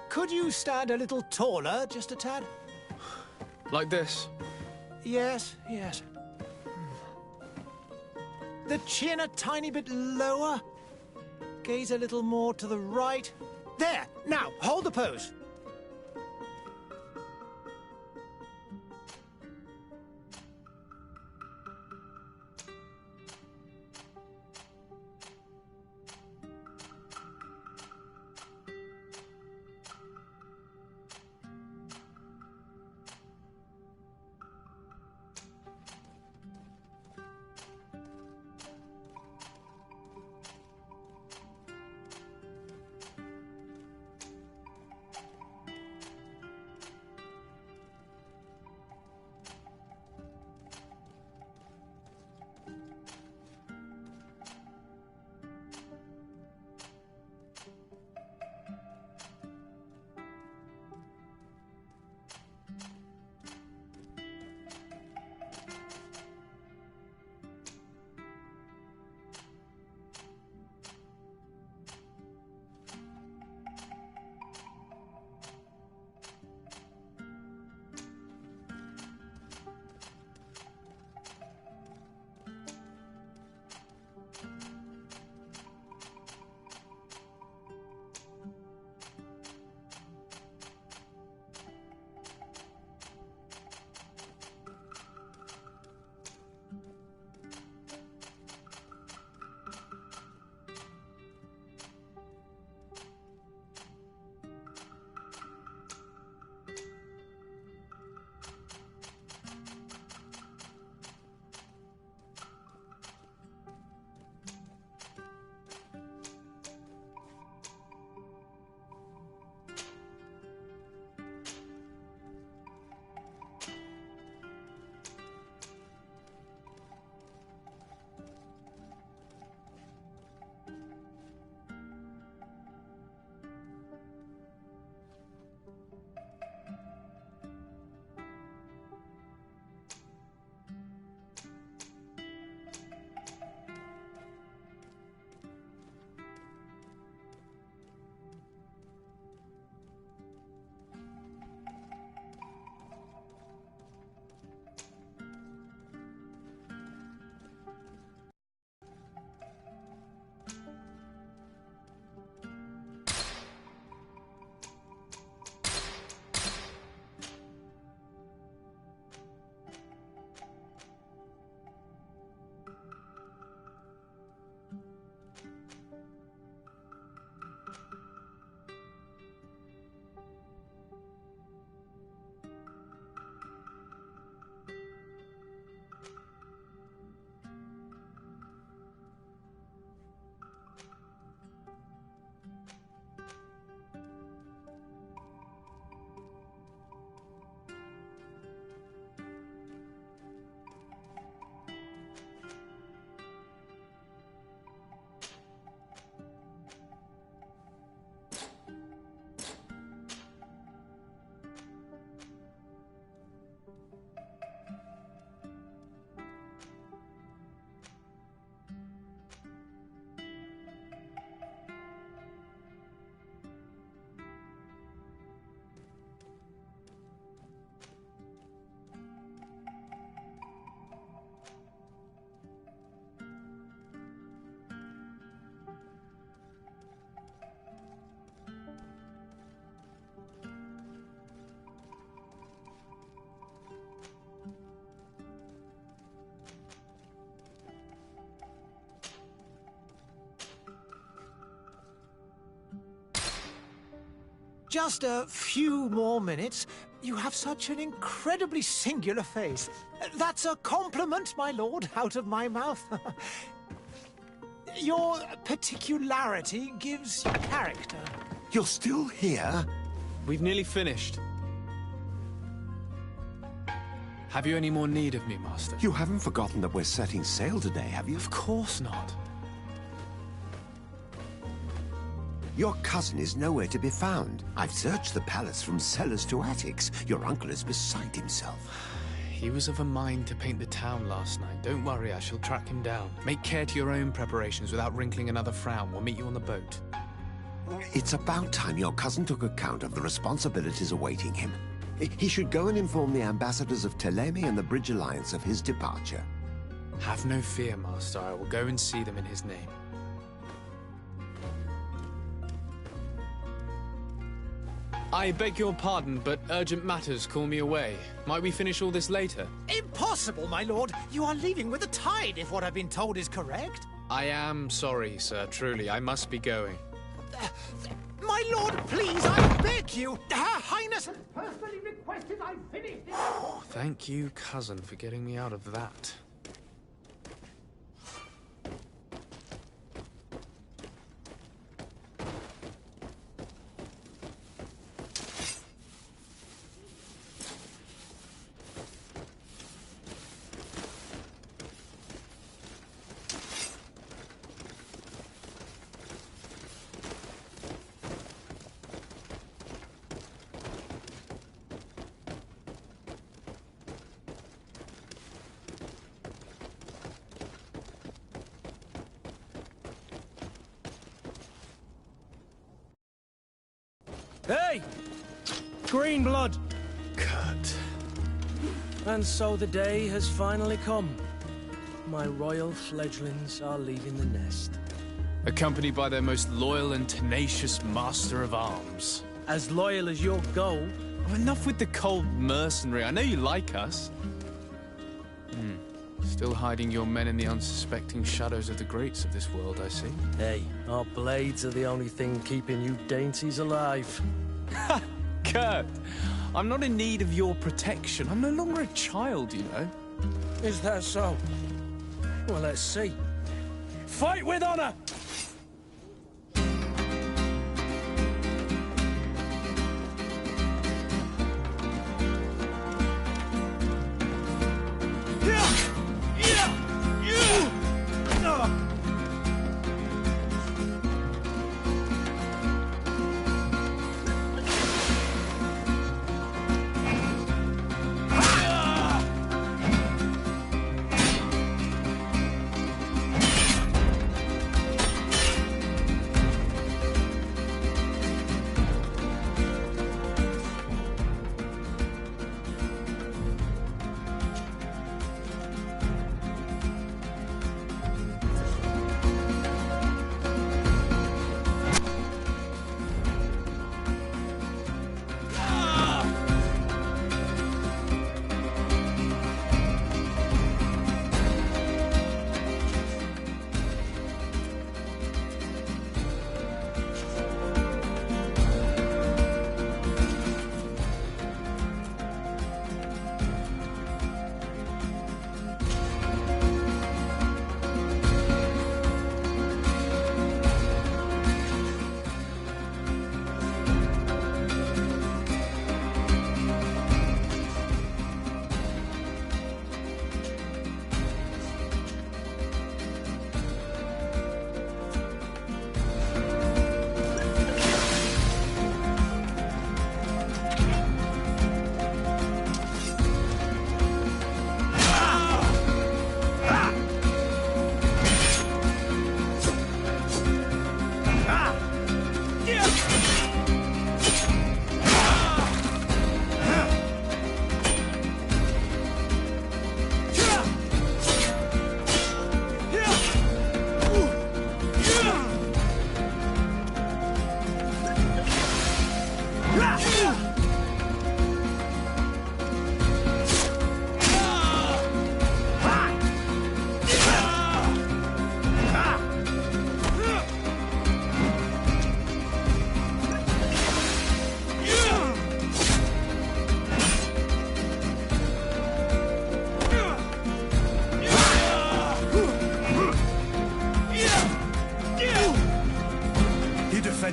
Could you stand a little taller, just a tad? Like this? Yes, yes. The chin a tiny bit lower. Gaze a little more to the right. There! Now, hold the pose. Just a few more minutes. You have such an incredibly singular face. That's a compliment, my lord, out of my mouth. Your particularity gives you character. You're still here? We've nearly finished. Have you any more need of me, Master? You haven't forgotten that we're setting sail today, have you? Of course not. Your cousin is nowhere to be found. I've searched the palace from cellars to attics. Your uncle is beside himself. He was of a mind to paint the town last night. Don't worry, I shall track him down. Make care to your own preparations without wrinkling another frown. We'll meet you on the boat. It's about time your cousin took account of the responsibilities awaiting him. He should go and inform the ambassadors of Telemi and the Bridge Alliance of his departure. Have no fear, Master. I will go and see them in his name. I beg your pardon, but urgent matters call me away. Might we finish all this later? Impossible, my lord. You are leaving with the tide, if what I've been told is correct. I am sorry, sir. Truly, I must be going. My lord, please, I beg you. Her Highness has personally requested I finish this. Thank you, cousin, for getting me out of that. Hey! Green blood! Kurt. And so the day has finally come. My royal fledglings are leaving the nest. Accompanied by their most loyal and tenacious master of arms. As loyal as you'll go. Oh, enough with the cold mercenary. I know you like us. Still hiding your men in the unsuspecting shadows of the greats of this world, I see. Hey, our blades are the only thing keeping you dainties alive. Ha! Kurt! I'm not in need of your protection. I'm no longer a child, you know. Is that so? Well, let's see. Fight with honor!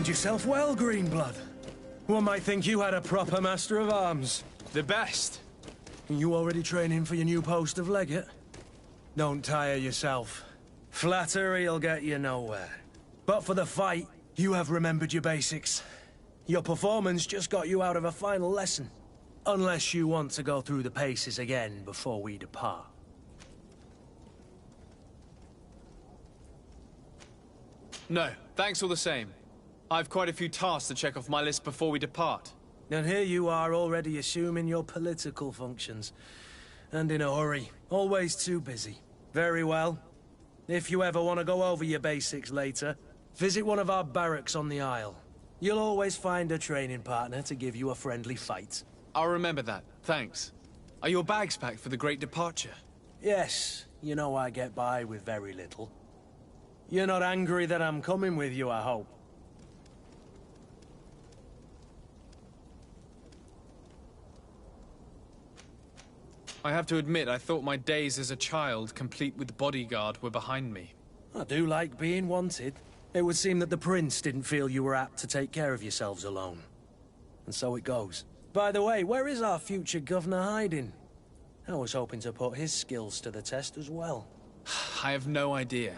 Yourself well, Greenblood. One might think you had a proper master of arms. The best. You already training for your new post of legate? Don't tire yourself. Flattery'll get you nowhere. But for the fight, you have remembered your basics. Your performance just got you out of a final lesson. Unless you want to go through the paces again before we depart. No, thanks all the same. I've quite a few tasks to check off my list before we depart. And here you are already assuming your political functions. And in a hurry. Always too busy. Very well. If you ever want to go over your basics later, visit one of our barracks on the Isle. You'll always find a training partner to give you a friendly fight. I'll remember that, thanks. Are your bags packed for the great departure? Yes, you know I get by with very little. You're not angry that I'm coming with you, I hope. I have to admit, I thought my days as a child, complete with bodyguard, were behind me. I do like being wanted. It would seem that the Prince didn't feel you were apt to take care of yourselves alone. And so it goes. By the way, where is our future governor hiding? I was hoping to put his skills to the test as well. I have no idea.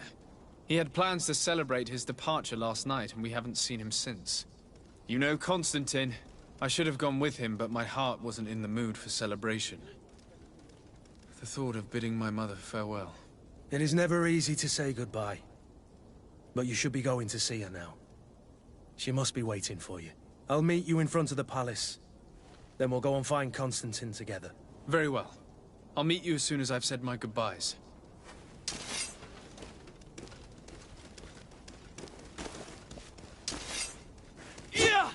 He had plans to celebrate his departure last night, and we haven't seen him since. You know Constantine. I should have gone with him, but my heart wasn't in the mood for celebration. The thought of bidding my mother farewell. It is never easy to say goodbye. But you should be going to see her now. She must be waiting for you. I'll meet you in front of the palace. Then we'll go and find Constantine together. Very well. I'll meet you as soon as I've said my goodbyes. Yeah!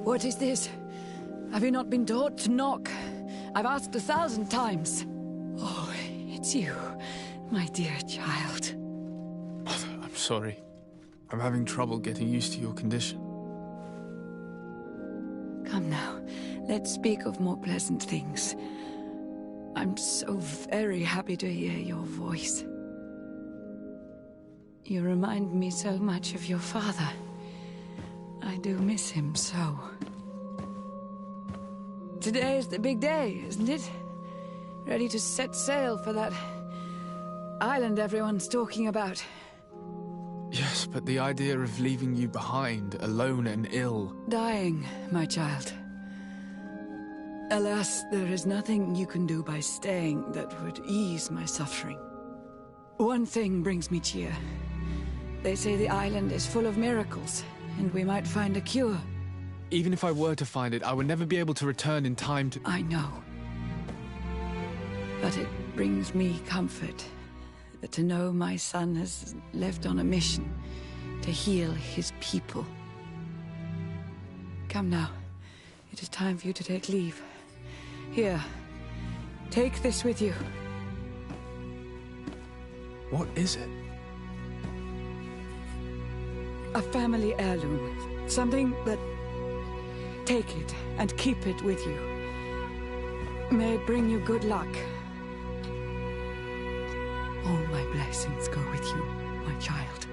What is this? Have you not been taught to knock? I've asked 1,000 times. Oh, it's you, my dear child. Mother, I'm sorry. I'm having trouble getting used to your condition. Come now, let's speak of more pleasant things. I'm so very happy to hear your voice. You remind me so much of your father. I do miss him so. Today is the big day, isn't it? Ready to set sail for that island everyone's talking about. Yes, but the idea of leaving you behind, alone and ill... Dying, my child. Alas, there is nothing you can do by staying that would ease my suffering. One thing brings me cheer. They say the island is full of miracles, and we might find a cure. Even if I were to find it, I would never be able to return in time to... I know. But it brings me comfort to know my son has left on a mission to heal his people. Come now. It is time for you to take leave. Here, take this with you. What is it? A family heirloom. Something that... Take it and keep it with you. May it bring you good luck. All my blessings go with you, my child.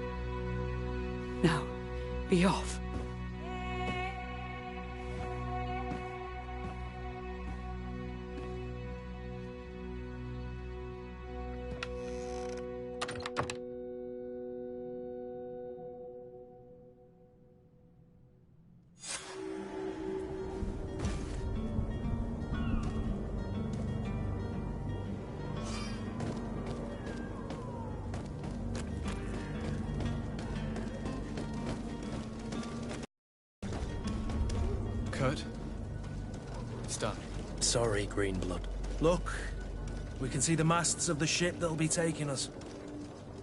Now, be off. Kurt? It's done. Sorry, Greenblood. Look, we can see the masts of the ship that'll be taking us.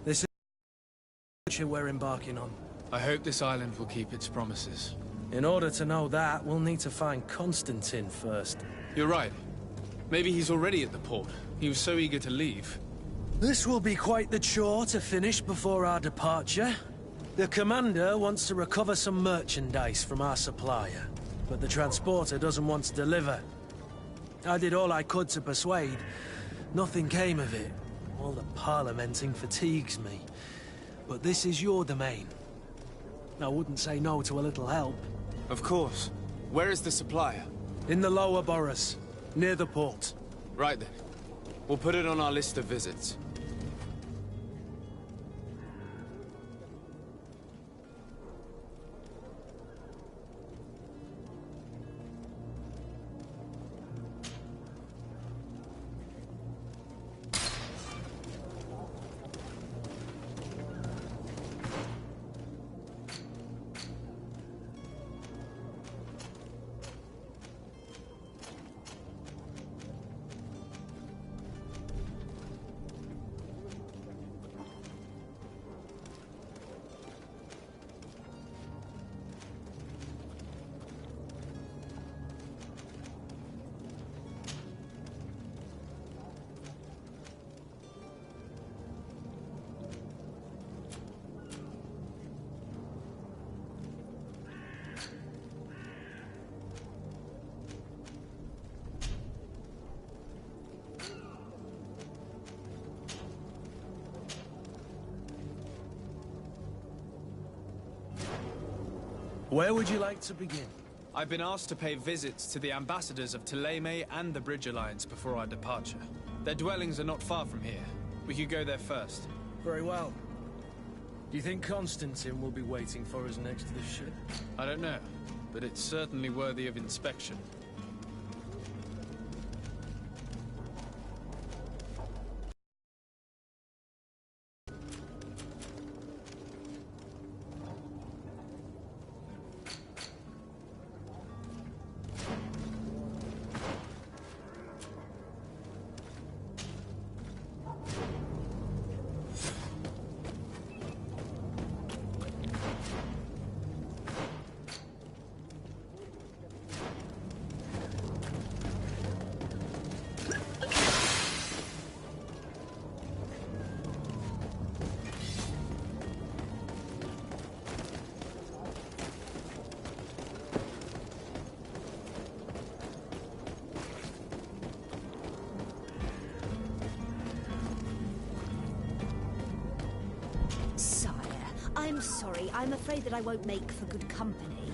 This is the future we're embarking on. I hope this island will keep its promises. In order to know that, we'll need to find Constantine first. You're right. Maybe he's already at the port. He was so eager to leave. This will be quite the chore to finish before our departure. The commander wants to recover some merchandise from our supplier, but the transporter doesn't want to deliver. I did all I could to persuade. Nothing came of it. All the parliamenting fatigues me. But this is your domain. I wouldn't say no to a little help. Of course. Where is the supplier? In the lower boroughs, near the port. Right then. We'll put it on our list of visits. Where would you like to begin? I've been asked to pay visits to the ambassadors of Thélème and the Bridge Alliance before our departure. Their dwellings are not far from here. We could go there first. Very well. Do you think Constantine will be waiting for us next to the ship? I don't know, but it's certainly worthy of inspection. I'm sorry. I'm afraid that I won't make for good company.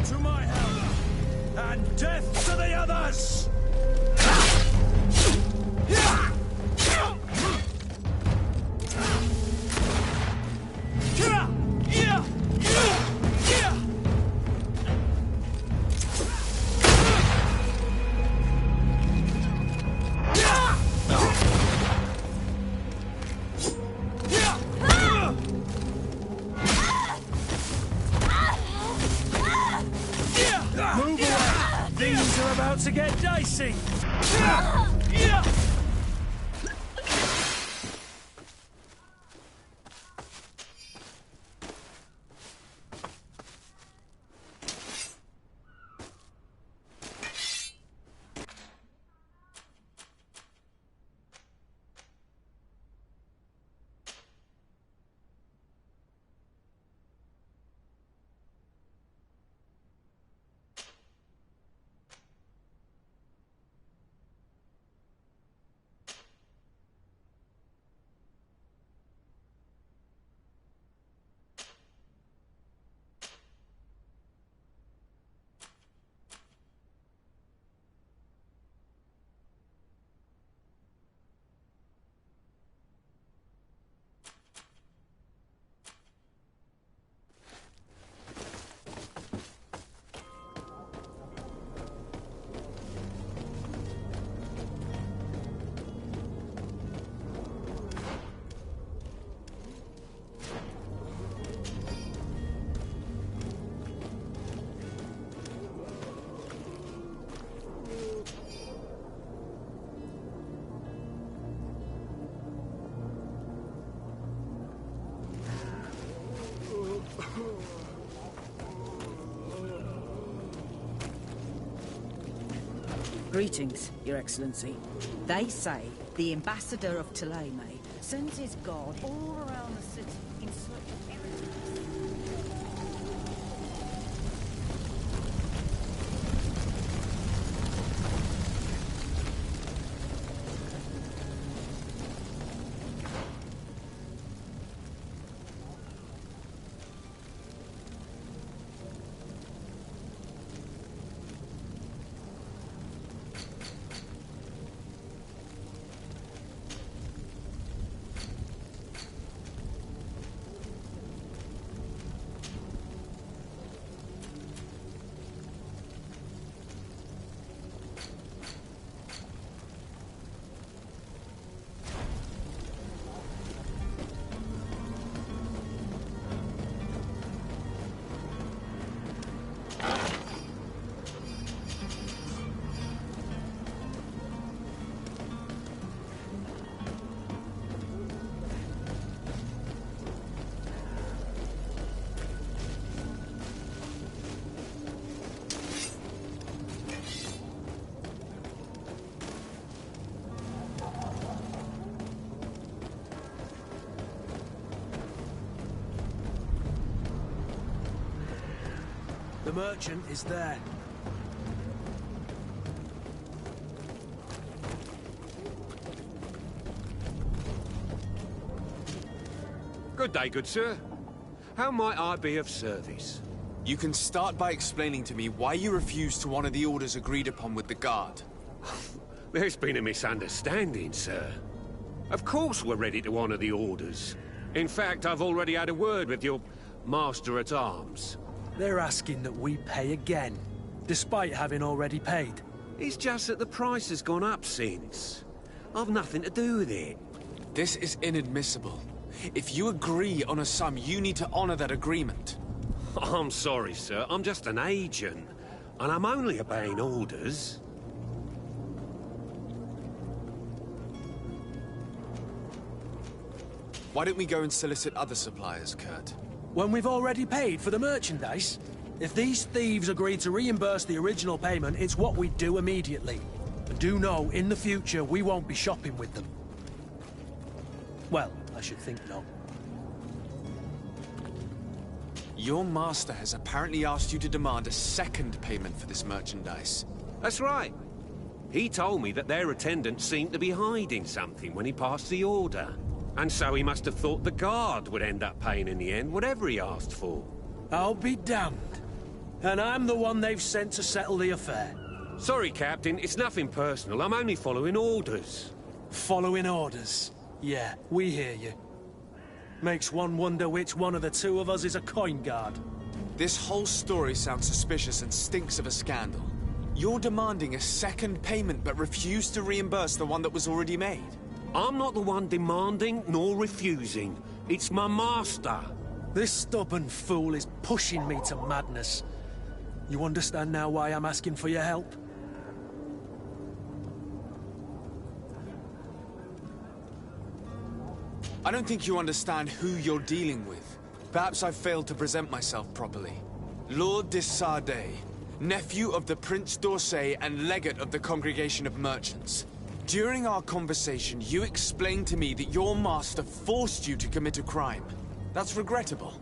To my help! And death to the others! To get dicey! Greetings, Your Excellency. They say the ambassador of Thélème sends his guard all around the city in search of heretics. The merchant is there. Good day, good sir. How might I be of service? You can start by explaining to me why you refused to honor the orders agreed upon with the guard. There's been a misunderstanding, sir. Of course we're ready to honor the orders. In fact, I've already had a word with your master-at-arms. They're asking that we pay again, despite having already paid. It's just that the price has gone up since. I've nothing to do with it. This is inadmissible. If you agree on a sum, you need to honor that agreement. I'm sorry, sir. I'm just an agent. And I'm only obeying orders. Why don't we go and solicit other suppliers, Kurt? When we've already paid for the merchandise? If these thieves agree to reimburse the original payment, it's what we do immediately. And do know, in the future, we won't be shopping with them. Well, I should think not. Your master has apparently asked you to demand a second payment for this merchandise. That's right. He told me that their attendant seemed to be hiding something when he passed the order. And so he must have thought the guard would end up paying in the end, whatever he asked for. I'll be damned. And I'm the one they've sent to settle the affair. Sorry, Captain, it's nothing personal. I'm only following orders. Following orders? Yeah, we hear you. Makes one wonder which one of the two of us is a coin guard. This whole story sounds suspicious and stinks of a scandal. You're demanding a second payment but refuse to reimburse the one that was already made. I'm not the one demanding nor refusing. It's my master. This stubborn fool is pushing me to madness. You understand now why I'm asking for your help? I don't think you understand who you're dealing with. Perhaps I failed to present myself properly. Lord de Sardet, nephew of the Prince d'Orsay and legate of the Congregation of Merchants. During our conversation, you explained to me that your master forced you to commit a crime. That's regrettable,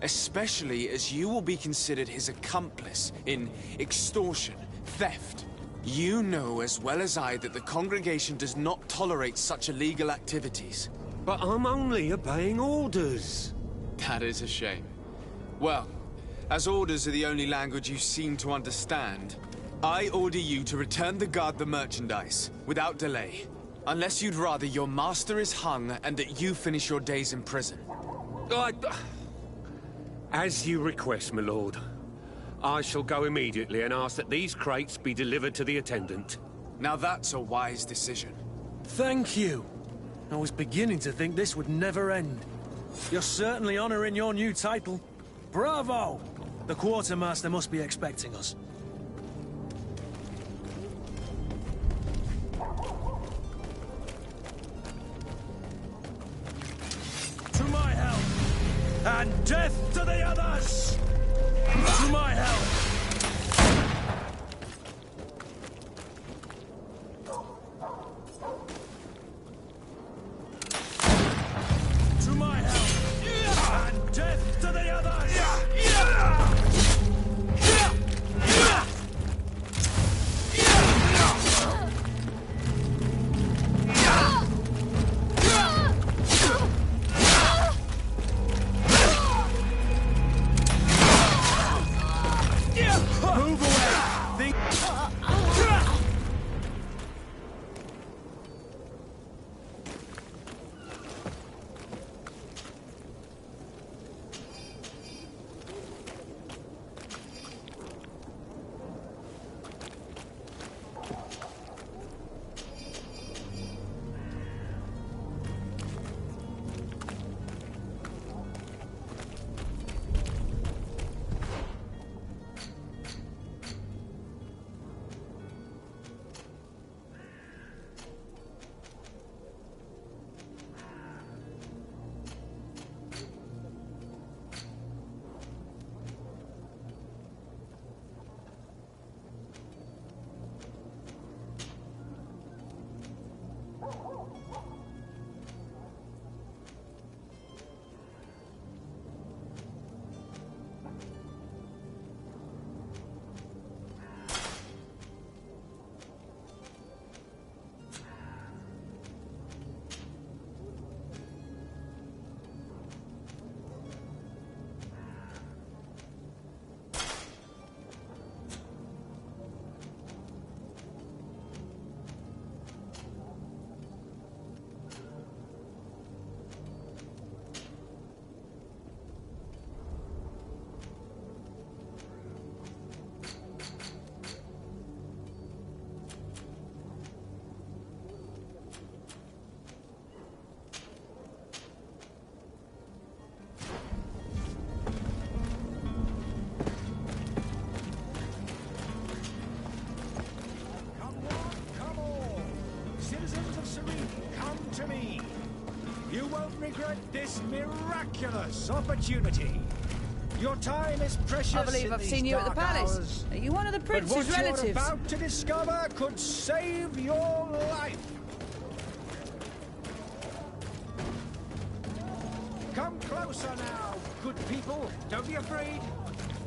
especially as you will be considered his accomplice in extortion, theft. You know as well as I that the Congregation does not tolerate such illegal activities. But I'm only obeying orders. That is a shame. Well, as orders are the only language you seem to understand, I order you to return the guard the merchandise, without delay. Unless you'd rather your master is hung and that you finish your days in prison. As you request, my lord. I shall go immediately and ask that these crates be delivered to the attendant. Now that's a wise decision. Thank you. I was beginning to think this would never end. You're certainly honoring your new title. Bravo! The quartermaster must be expecting us. To my help! And death to the others! To my help! To my help! And death to the others! Move away! Think... citizens of Serene, come to me. You won't regret this miraculous opportunity. Your time is precious. I believe I've seen you at the palace. Hours. Are you one of the prince's But what relatives? you're about to discover could save your life. Come closer now, good people. Don't be afraid.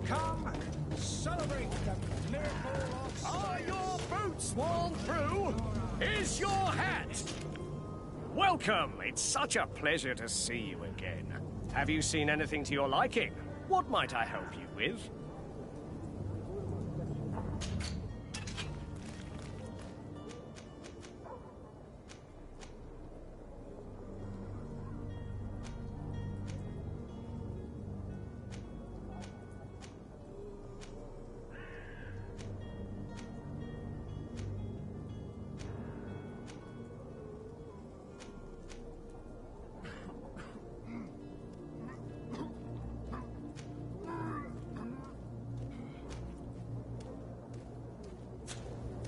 Come, celebrate the miracle of... Are your boots worn through? Is your hat? Welcome. It's such a pleasure to see you again. Have you seen anything to your liking? What might I help you with?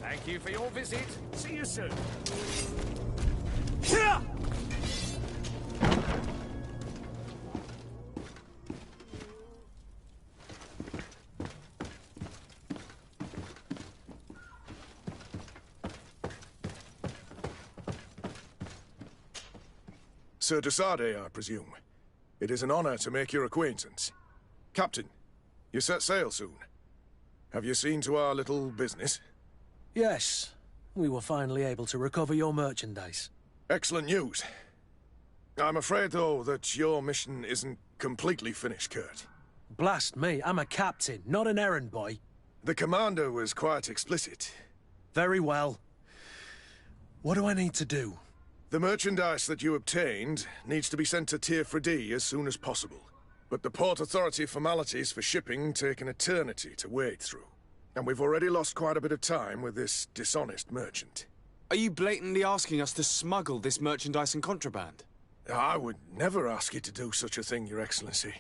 Thank you for your visit. See you soon. Sir Desade, I presume. It is an honor to make your acquaintance. Captain, you set sail soon. Have you seen to our little business? Yes. We were finally able to recover your merchandise. Excellent news. I'm afraid, though, that your mission isn't completely finished, Kurt. Blast me, I'm a captain, not an errand boy. The commander was quite explicit. Very well. What do I need to do? The merchandise that you obtained needs to be sent to Tier 4D as soon as possible. But the Port Authority formalities for shipping take an eternity to wade through. And we've already lost quite a bit of time with this dishonest merchant. Are you blatantly asking us to smuggle this merchandise and contraband? I would never ask you to do such a thing, Your Excellency.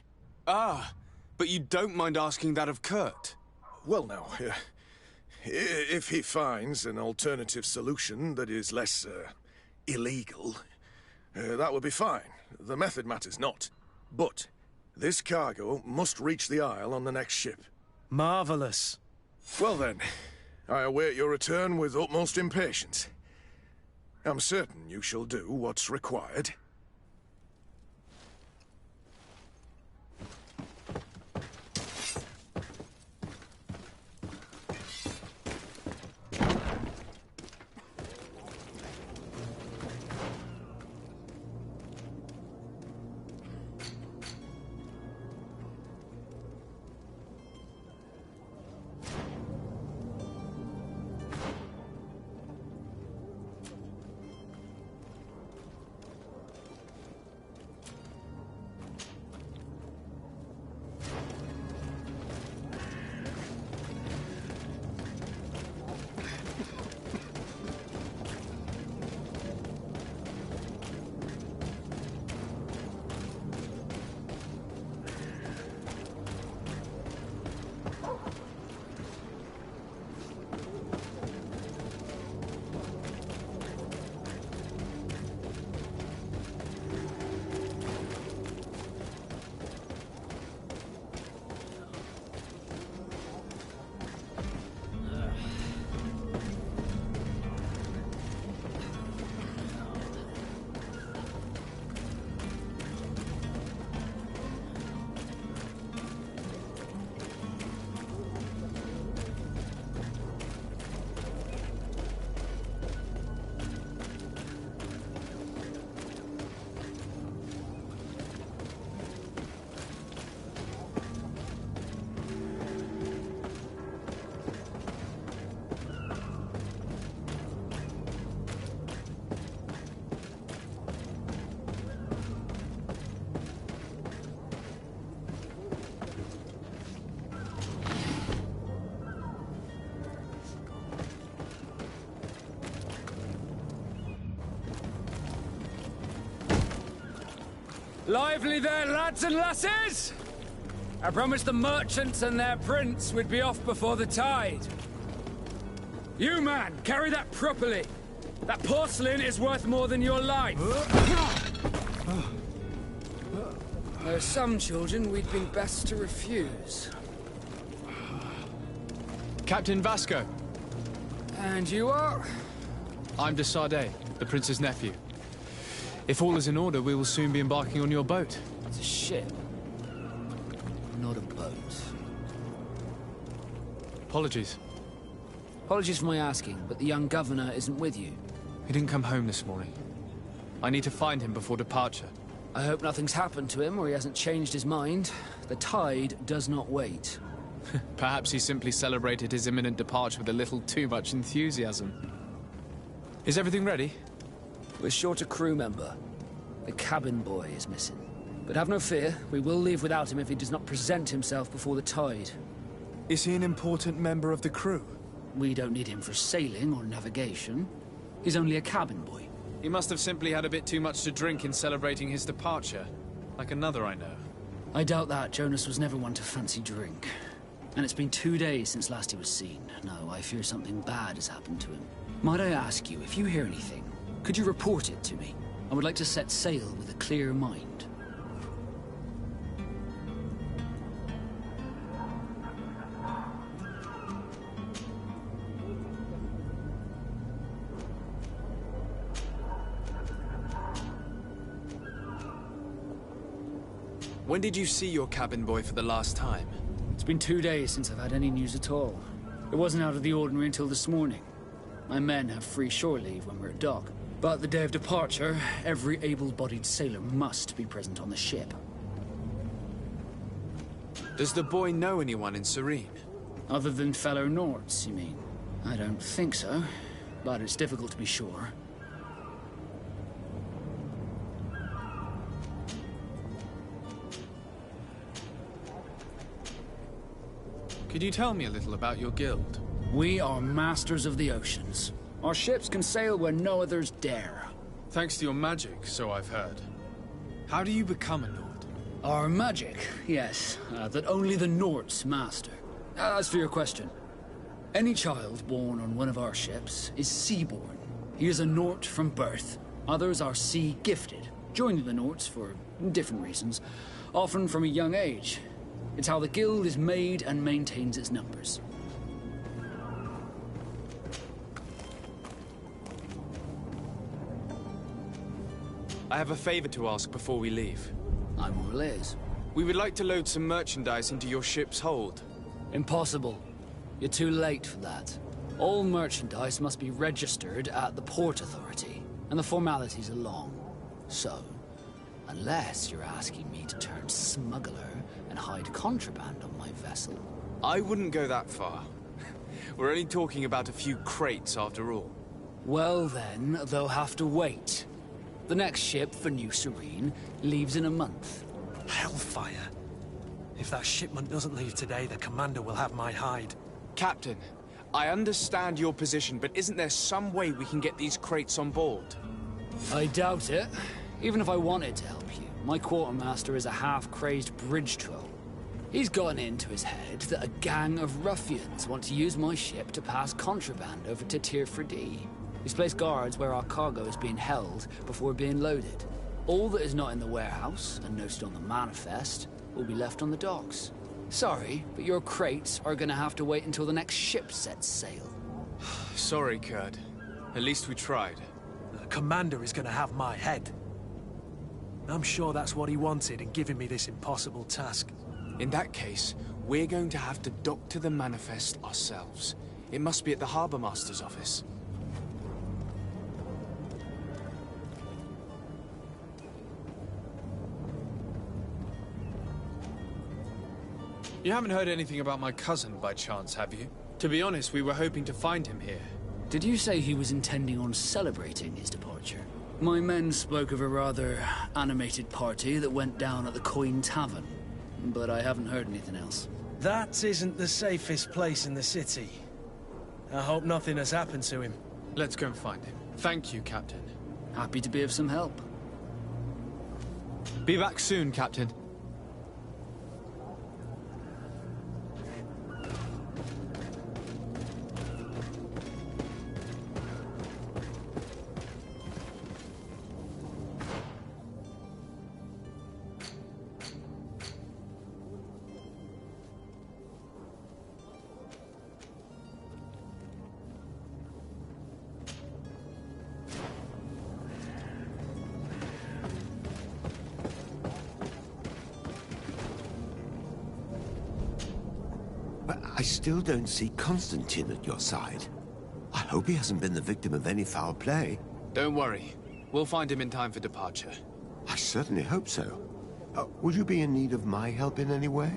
Ah, but you don't mind asking that of Kurt? Well, now, if he finds an alternative solution that is less, illegal, that would be fine. The method matters not. But this cargo must reach the Isle on the next ship. Marvelous. Well then, I await your return with utmost impatience. I'm certain you shall do what's required. Lively there, lads and lasses! I promised the merchants and their prince we'd be off before the tide. You, man, carry that properly. That porcelain is worth more than your life! There are some children we'd been best to refuse. Captain Vasco. And you are? I'm de Sardet, the prince's nephew. If all is in order, we will soon be embarking on your boat. It's a ship. Not a boat. Apologies. Apologies for my asking, but the young governor isn't with you. He didn't come home this morning. I need to find him before departure. I hope nothing's happened to him or he hasn't changed his mind. The tide does not wait. Perhaps he simply celebrated his imminent departure with a little too much enthusiasm. Is everything ready? We're short a crew member. The cabin boy is missing. But have no fear, we will leave without him if he does not present himself before the tide. Is he an important member of the crew? We don't need him for sailing or navigation. He's only a cabin boy. He must have simply had a bit too much to drink in celebrating his departure. Like another I know. I doubt that. Jonas was never one to fancy drink. And it's been 2 days since last he was seen. No, I fear something bad has happened to him. Might I ask you, if you hear anything, could you report it to me? I would like to set sail with a clear mind. When did you see your cabin boy for the last time? It's been 2 days since I've had any news at all. It wasn't out of the ordinary until this morning. My men have free shore leave when we're at dock. But the day of departure, every able-bodied sailor must be present on the ship. Does the boy know anyone in Serene? Other than fellow Nords, you mean? I don't think so, but it's difficult to be sure. Could you tell me a little about your guild? We are masters of the oceans. Our ships can sail where no others dare. Thanks to your magic, so I've heard. How do you become a Nord? Our magic, yes, that only the Nords master. As for your question, any child born on one of our ships is sea-born. He is a Nord from birth. Others are sea-gifted, joining the Nords for different reasons, often from a young age. It's how the guild is made and maintains its numbers. I have a favor to ask before we leave. I'm all ears. We would like to load some merchandise into your ship's hold. Impossible. You're too late for that. All merchandise must be registered at the Port Authority, and the formalities are long. So, unless you're asking me to turn smuggler and hide contraband on my vessel. I wouldn't go that far. We're only talking about a few crates after all. Well then, they'll have to wait. The next ship for New Serene leaves in a month. Hellfire. If that shipment doesn't leave today, the commander will have my hide. Captain, I understand your position, but isn't there some way we can get these crates on board? I doubt it. Even if I wanted to help you, my quartermaster is a half-crazed bridge troll. He's gotten into his head that a gang of ruffians want to use my ship to pass contraband over to Tier 4D. He's placed guards where our cargo is being held before being loaded. All that is not in the warehouse, and noted on the manifest, will be left on the docks. Sorry, but your crates are gonna have to wait until the next ship sets sail. Sorry, Kurd. At least we tried. The commander is gonna have my head. I'm sure that's what he wanted in giving me this impossible task. In that case, we're going to have to dock to the manifest ourselves. It must be at the Harbour Master's office. You haven't heard anything about my cousin by chance, have you? To be honest, we were hoping to find him here. Did you say he was intending on celebrating his departure? My men spoke of a rather animated party that went down at the Coin Tavern, but I haven't heard anything else. That isn't the safest place in the city. I hope nothing has happened to him. Let's go and find him. Thank you, Captain. Happy to be of some help. Be back soon, Captain. But I still don't see Constantine at your side. I hope he hasn't been the victim of any foul play. Don't worry. We'll find him in time for departure. I certainly hope so. Would you be in need of my help in any way?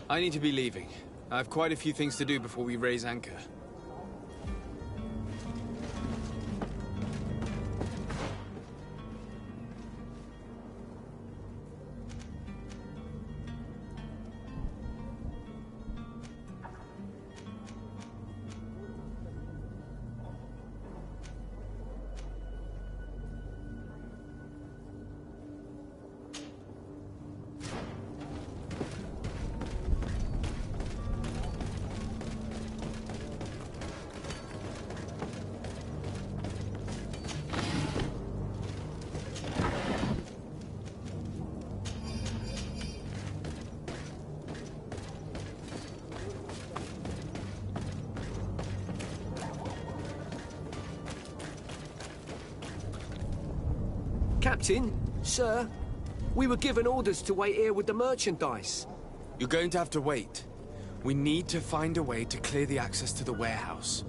I need to be leaving. I have quite a few things to do before we raise anchor. Captain, sir, we were given orders to wait here with the merchandise. You're going to have to wait. We need to find a way to clear the access to the warehouse.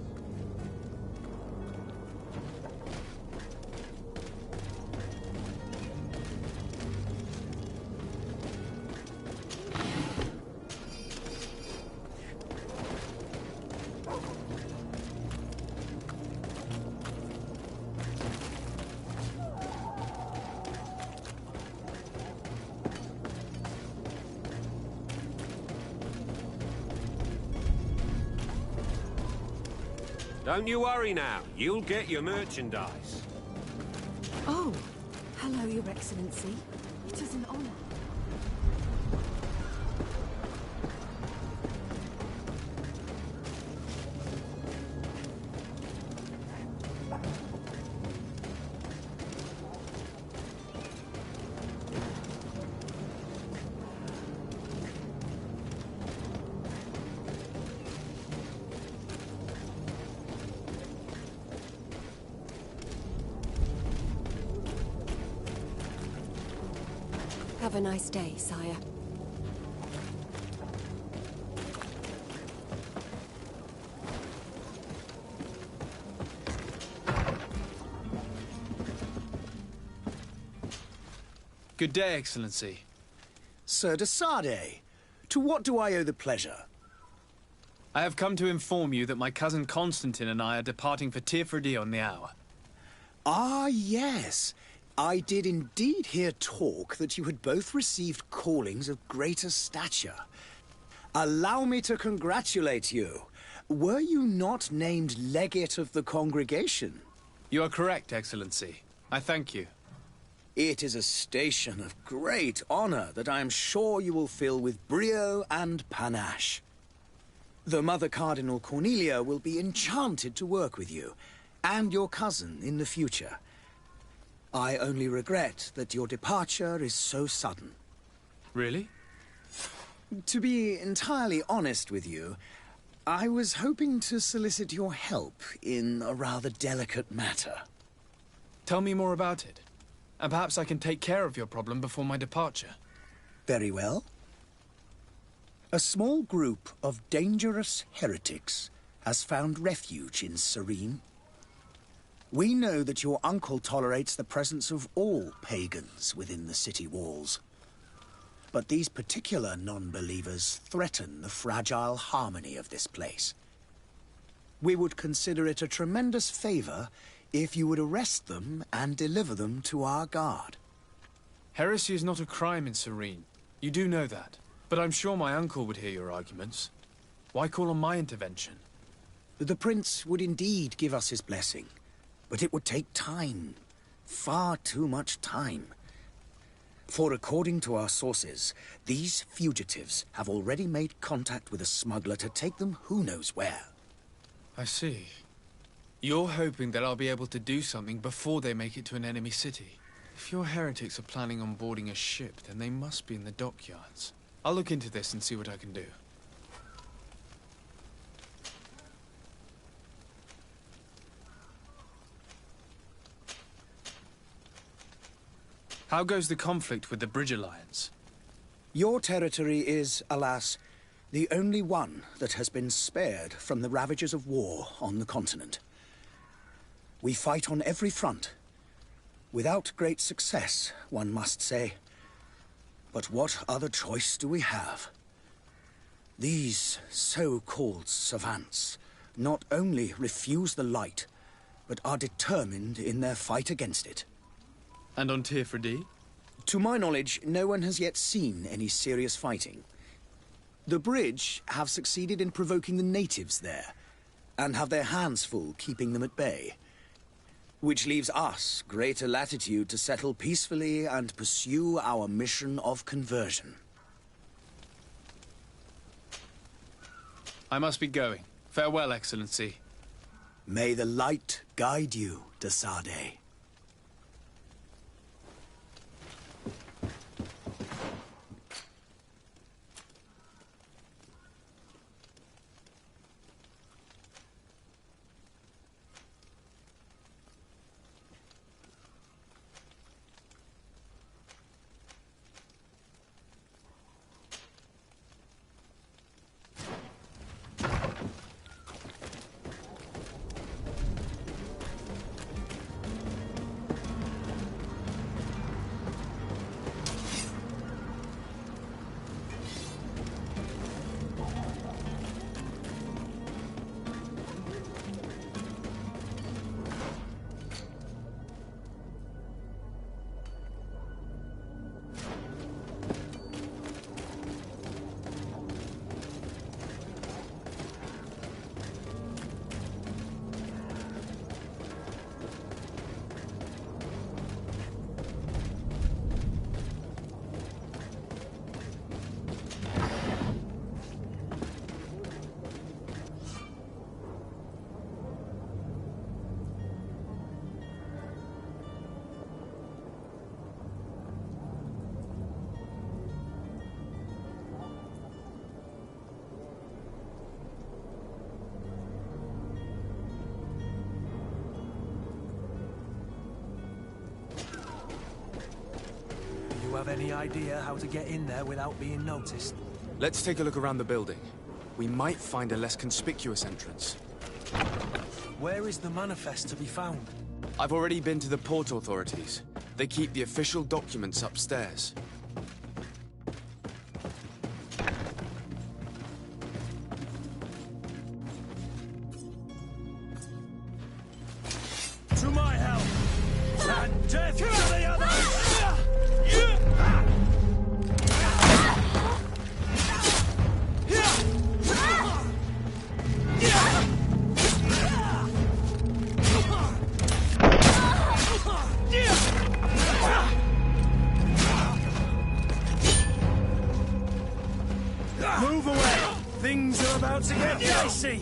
Don't you worry now. You'll get your merchandise. Oh, hello, Your Excellency. It is an honor. Have a nice day, sire. Good day, Excellency. Sir de Sardet, to what do I owe the pleasure? I have come to inform you that my cousin Constantine and I are departing for Tirfredi on the hour. Ah, yes. I did indeed hear talk that you had both received callings of greater stature. Allow me to congratulate you. Were you not named legate of the congregation? You are correct, Excellency. I thank you. It is a station of great honor that I am sure you will fill with brio and panache. The Mother Cardinal Cornelia will be enchanted to work with you, and your cousin in the future. I only regret that your departure is so sudden. Really? To be entirely honest with you, I was hoping to solicit your help in a rather delicate matter. Tell me more about it. And perhaps I can take care of your problem before my departure. Very well. A small group of dangerous heretics has found refuge in Serene. We know that your uncle tolerates the presence of all pagans within the city walls. But these particular non-believers threaten the fragile harmony of this place. We would consider it a tremendous favor if you would arrest them and deliver them to our guard. Heresy is not a crime in Serene. You do know that. But I'm sure my uncle would hear your arguments. Why call on my intervention? The Prince would indeed give us his blessing. But it would take time. Far too much time. For according to our sources, these fugitives have already made contact with a smuggler to take them who knows where. I see. You're hoping that I'll be able to do something before they make it to an enemy city. If your heretics are planning on boarding a ship, then they must be in the dockyards. I'll look into this and see what I can do. How goes the conflict with the Bridge Alliance? Your territory is, alas, the only one that has been spared from the ravages of war on the continent. We fight on every front. Without great success, one must say. But what other choice do we have? These so-called savants not only refuse the light, but are determined in their fight against it. And on Tirfredi? To my knowledge, no one has yet seen any serious fighting. The Bridge have succeeded in provoking the natives there, and have their hands full keeping them at bay. Which leaves us greater latitude to settle peacefully and pursue our mission of conversion. I must be going. Farewell, Excellency. May the light guide you, de Sade. Have any idea how to get in there without being noticed? Let's take a look around the building. We might find a less conspicuous entrance. Where is the manifest to be found? I've already been to the port authorities. They keep the official documents upstairs. To my help! And death to the others! Move away! Things are about to get dicey!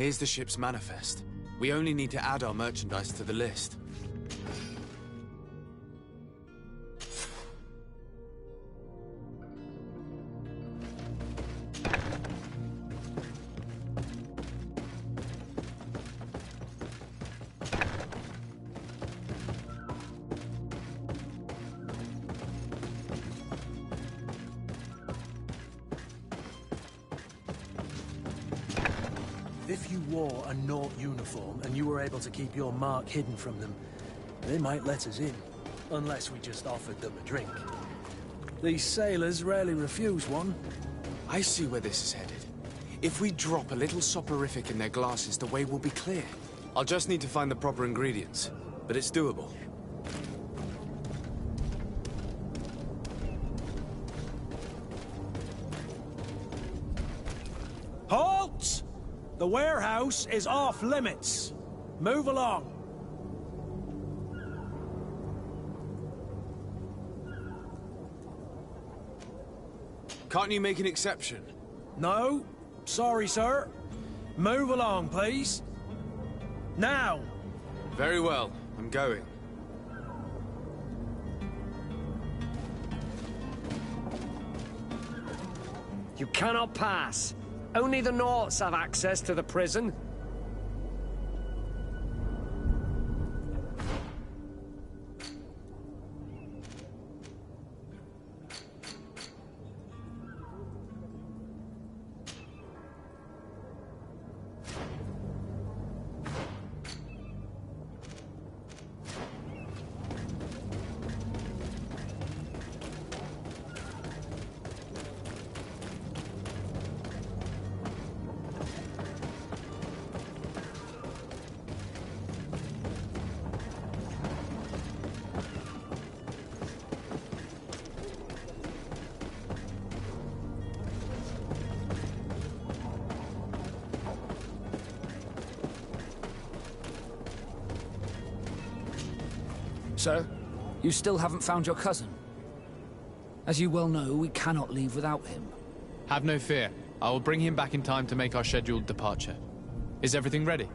Here's the ship's manifest. We only need to add our merchandise to the list. If you wore a Naut uniform and you were able to keep your mark hidden from them, they might let us in. Unless we just offered them a drink. These sailors rarely refuse one. I see where this is headed. If we drop a little soporific in their glasses, the way will be clear. I'll just need to find the proper ingredients, but it's doable. Halt! The warehouse is off limits. Move along. Can't you make an exception? No. Sorry, sir. Move along, please. Now! Very well. I'm going. You cannot pass. Only the Nauts have access to the prison. Sir, you still haven't found your cousin. As you well know, we cannot leave without him. Have no fear. I will bring him back in time to make our scheduled departure. Is everything ready?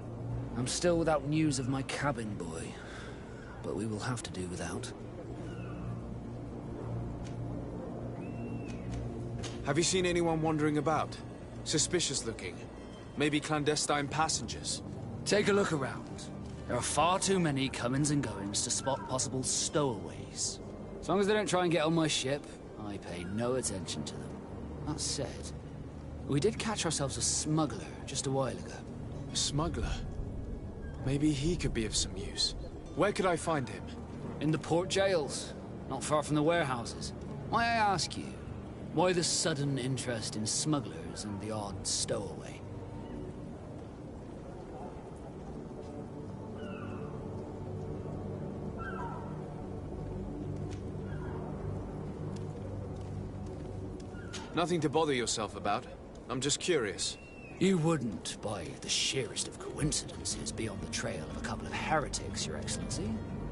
I'm still without news of my cabin boy, but we will have to do without. Have you seen anyone wandering about? Suspicious looking. Maybe clandestine passengers? Take a look around. There are far too many comings and goings to spot possible stowaways. As long as they don't try and get on my ship, I pay no attention to them. That said, we did catch ourselves a smuggler just a while ago. A smuggler? Maybe he could be of some use. Where could I find him? In the port jails, not far from the warehouses. May I ask you, why the sudden interest in smugglers and the odd stowaway? Nothing to bother yourself about. I'm just curious. You wouldn't, by the sheerest of coincidences, be on the trail of a couple of heretics, Your Excellency.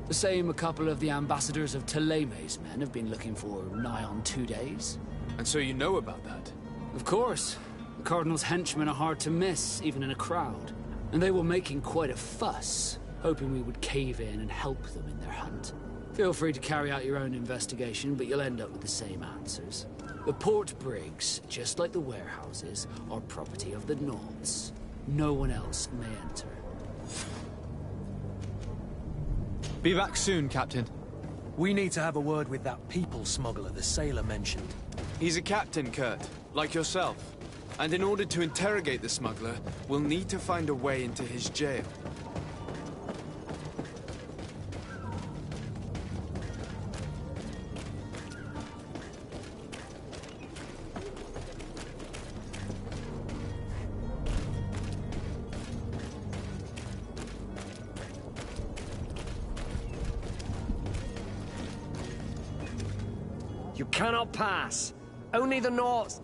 The same a couple of the ambassadors of Theleme's men have been looking for nigh on 2 days. And so you know about that? Of course. The Cardinal's henchmen are hard to miss, even in a crowd. And they were making quite a fuss, hoping we would cave in and help them in their hunt. Feel free to carry out your own investigation, but you'll end up with the same answers. The port brigs, just like the warehouses, are property of the Nauts. No one else may enter. Be back soon, Captain. We need to have a word with that people smuggler the sailor mentioned. He's a captain, Kurt, like yourself. And in order to interrogate the smuggler, we'll need to find a way into his jail. You cannot pass. Only the Nauts.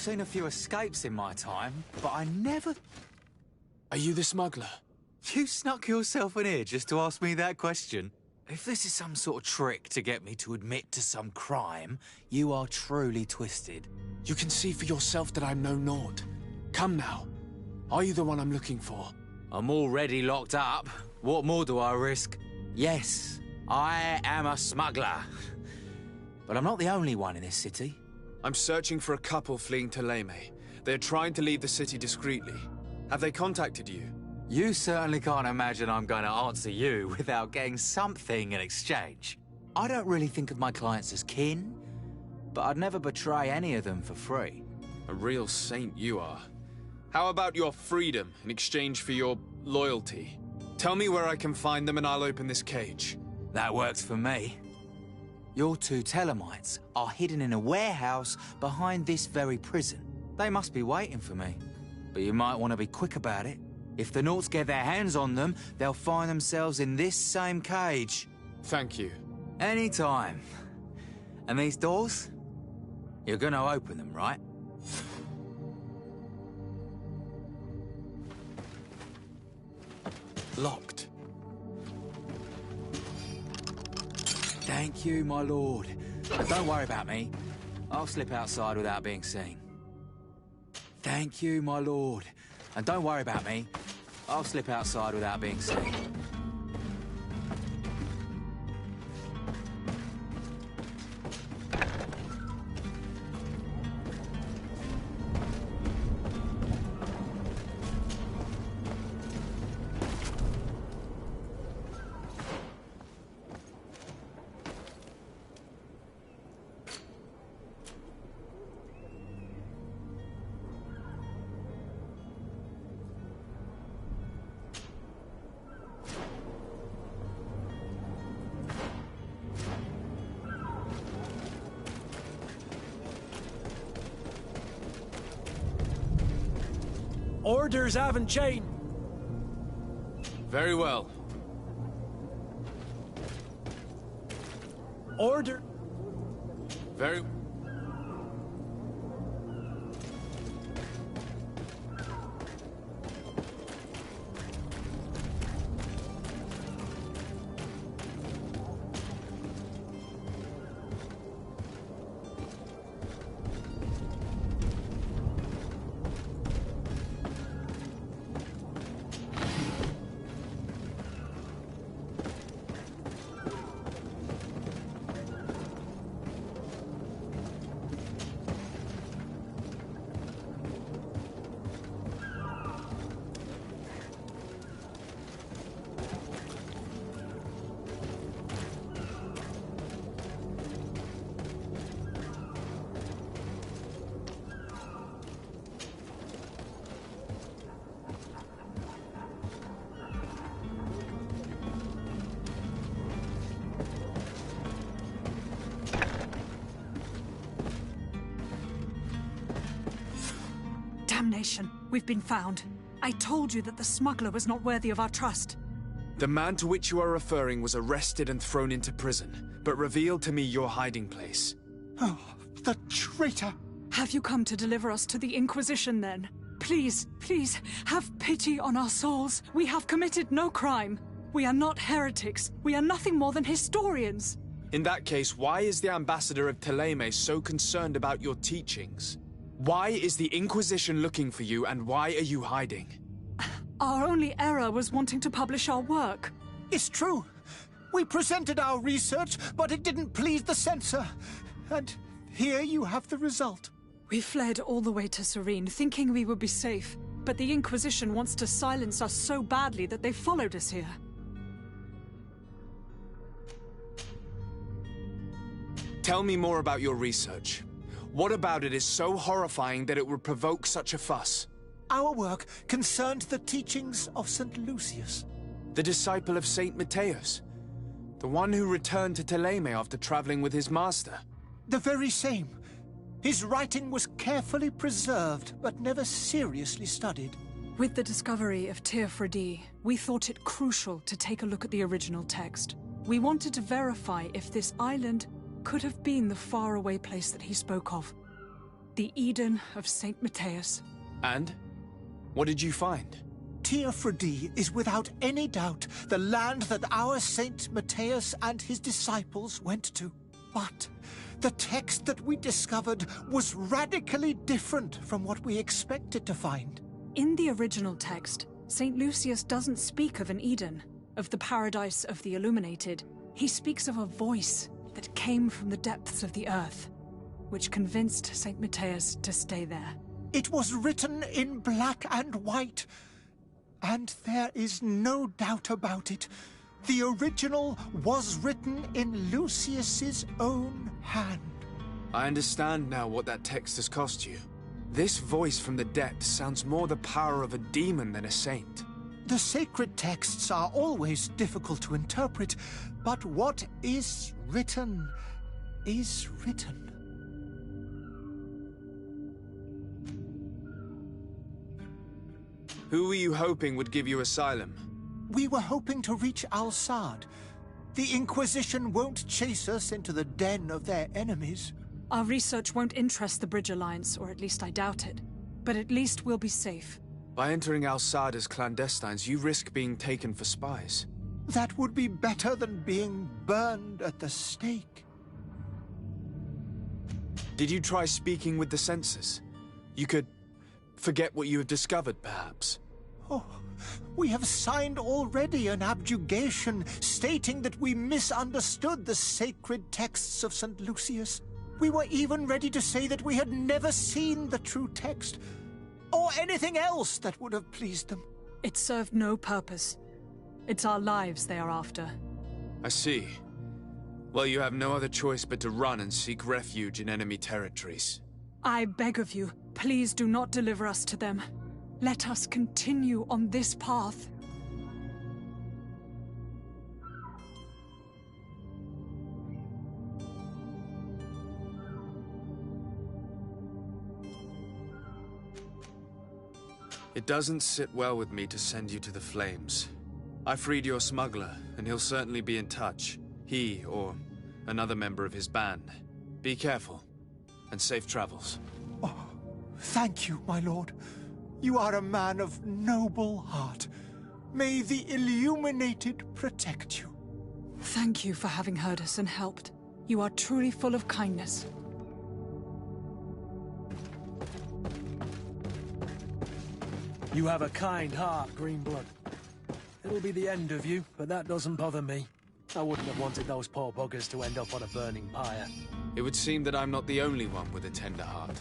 seen a few escapes in my time, but I never... Are you the smuggler? You snuck yourself in here just to ask me that question? If this is some sort of trick to get me to admit to some crime, you are truly twisted. You can see for yourself that I'm no naught. Come now. Are you the one I'm looking for? I'm already locked up. What more do I risk? Yes, I am a smuggler. But I'm not the only one in this city. I'm searching for a couple fleeing Thélème. They're trying to leave the city discreetly. Have they contacted you? You certainly can't imagine I'm going to answer you without getting something in exchange. I don't really think of my clients as kin, but I'd never betray any of them for free. A real saint you are. How about your freedom in exchange for your loyalty? Tell me where I can find them and I'll open this cage. That works for me. Your two Thelemites are hidden in a warehouse behind this very prison. They must be waiting for me. But you might want to be quick about it. If the Nauts get their hands on them, they'll find themselves in this same cage. Thank you. Anytime. And these doors? You're gonna open them, right? Locked. Thank you, my lord. But don't worry about me. I'll slip outside without being seen. Thank you, my lord. And don't worry about me. I'll slip outside without being seen. Orders haven't changed. Very well. Order. Very... Damnation. We've been found. I told you that the smuggler was not worthy of our trust. The man to which you are referring was arrested and thrown into prison, but revealed to me your hiding place. Oh, the traitor! Have you come to deliver us to the Inquisition, then? Please, please, have pity on our souls. We have committed no crime. We are not heretics. We are nothing more than historians. In that case, why is the ambassador of Thélème so concerned about your teachings? Why is the Inquisition looking for you, and why are you hiding? Our only error was wanting to publish our work. It's true. We presented our research, but it didn't please the censor. And here you have the result. We fled all the way to Serene, thinking we would be safe. But the Inquisition wants to silence us so badly that they followed us here. Tell me more about your research. What about it is so horrifying that it would provoke such a fuss? Our work concerned the teachings of St. Lucius. The disciple of St. Matthias? The one who returned to Thélème after traveling with his master? The very same. His writing was carefully preserved, but never seriously studied. With the discovery of Teofredi, we thought it crucial to take a look at the original text. We wanted to verify if this island could have been the faraway place that he spoke of. The Eden of St. Matthias. And? What did you find? Teofredi is without any doubt the land that our Saint Matthias and his disciples went to. But the text that we discovered was radically different from what we expected to find. In the original text, St. Lucius doesn't speak of an Eden, of the paradise of the illuminated. He speaks of a voice that came from the depths of the earth, which convinced St. Matthias to stay there. It was written in black and white, and there is no doubt about it. The original was written in Lucius's own hand. I understand now what that text has cost you. This voice from the depths sounds more the power of a demon than a saint. The sacred texts are always difficult to interpret, but what is written is written. Who were you hoping would give you asylum? We were hoping to reach Al-Sad. The Inquisition won't chase us into the den of their enemies. Our research won't interest the Bridge Alliance, or at least I doubt it. But at least we'll be safe. By entering Al-Sad as clandestines, you risk being taken for spies. That would be better than being burned at the stake. Did you try speaking with the censors? You could forget what you have discovered, perhaps. Oh, we have signed already an abjugation stating that we misunderstood the sacred texts of St. Lucius. We were even ready to say that we had never seen the true text, or anything else that would have pleased them. It served no purpose. It's our lives they are after. I see. Well, you have no other choice but to run and seek refuge in enemy territories. I beg of you, please do not deliver us to them. Let us continue on this path. It doesn't sit well with me to send you to the flames. I freed your smuggler, and he'll certainly be in touch. He, or another member of his band. Be careful, and safe travels. Oh, thank you, my lord. You are a man of noble heart. May the Illuminated protect you. Thank you for having heard us and helped. You are truly full of kindness. You have a kind heart, Greenblood. It'll be the end of you, but that doesn't bother me. I wouldn't have wanted those poor buggers to end up on a burning pyre. It would seem that I'm not the only one with a tender heart.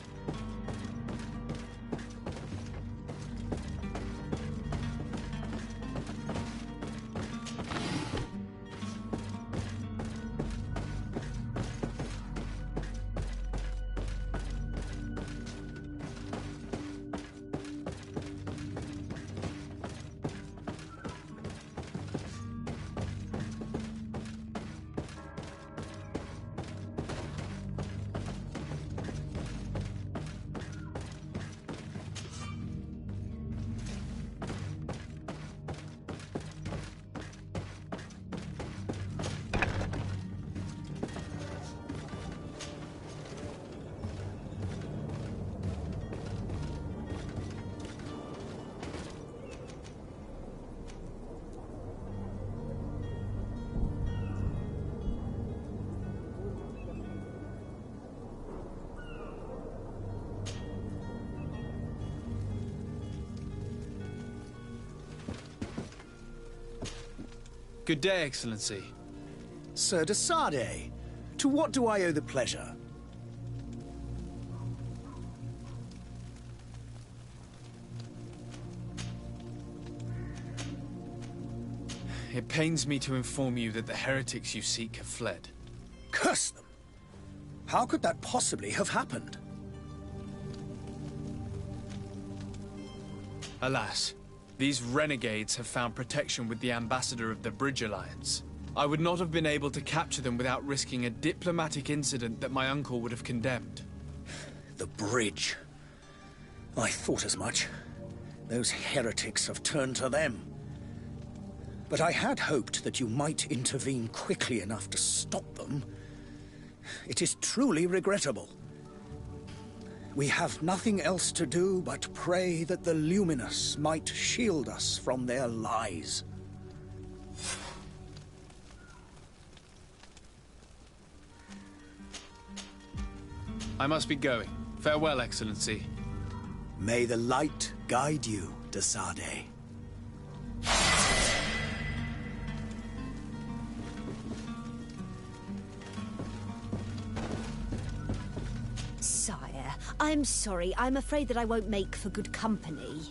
Good day, Excellency. Sir de Sardet, to what do I owe the pleasure? It pains me to inform you that the heretics you seek have fled. Curse them! How could that possibly have happened? Alas, these renegades have found protection with the ambassador of the Bridge Alliance. I would not have been able to capture them without risking a diplomatic incident that my uncle would have condemned. The bridge. I thought as much. Those heretics have turned to them. But I had hoped that you might intervene quickly enough to stop them. It is truly regrettable. We have nothing else to do but pray that the Luminous might shield us from their lies. I must be going. Farewell, Excellency. May the light guide you, de Sade. Sire, I'm sorry. I'm afraid that I won't make for good company.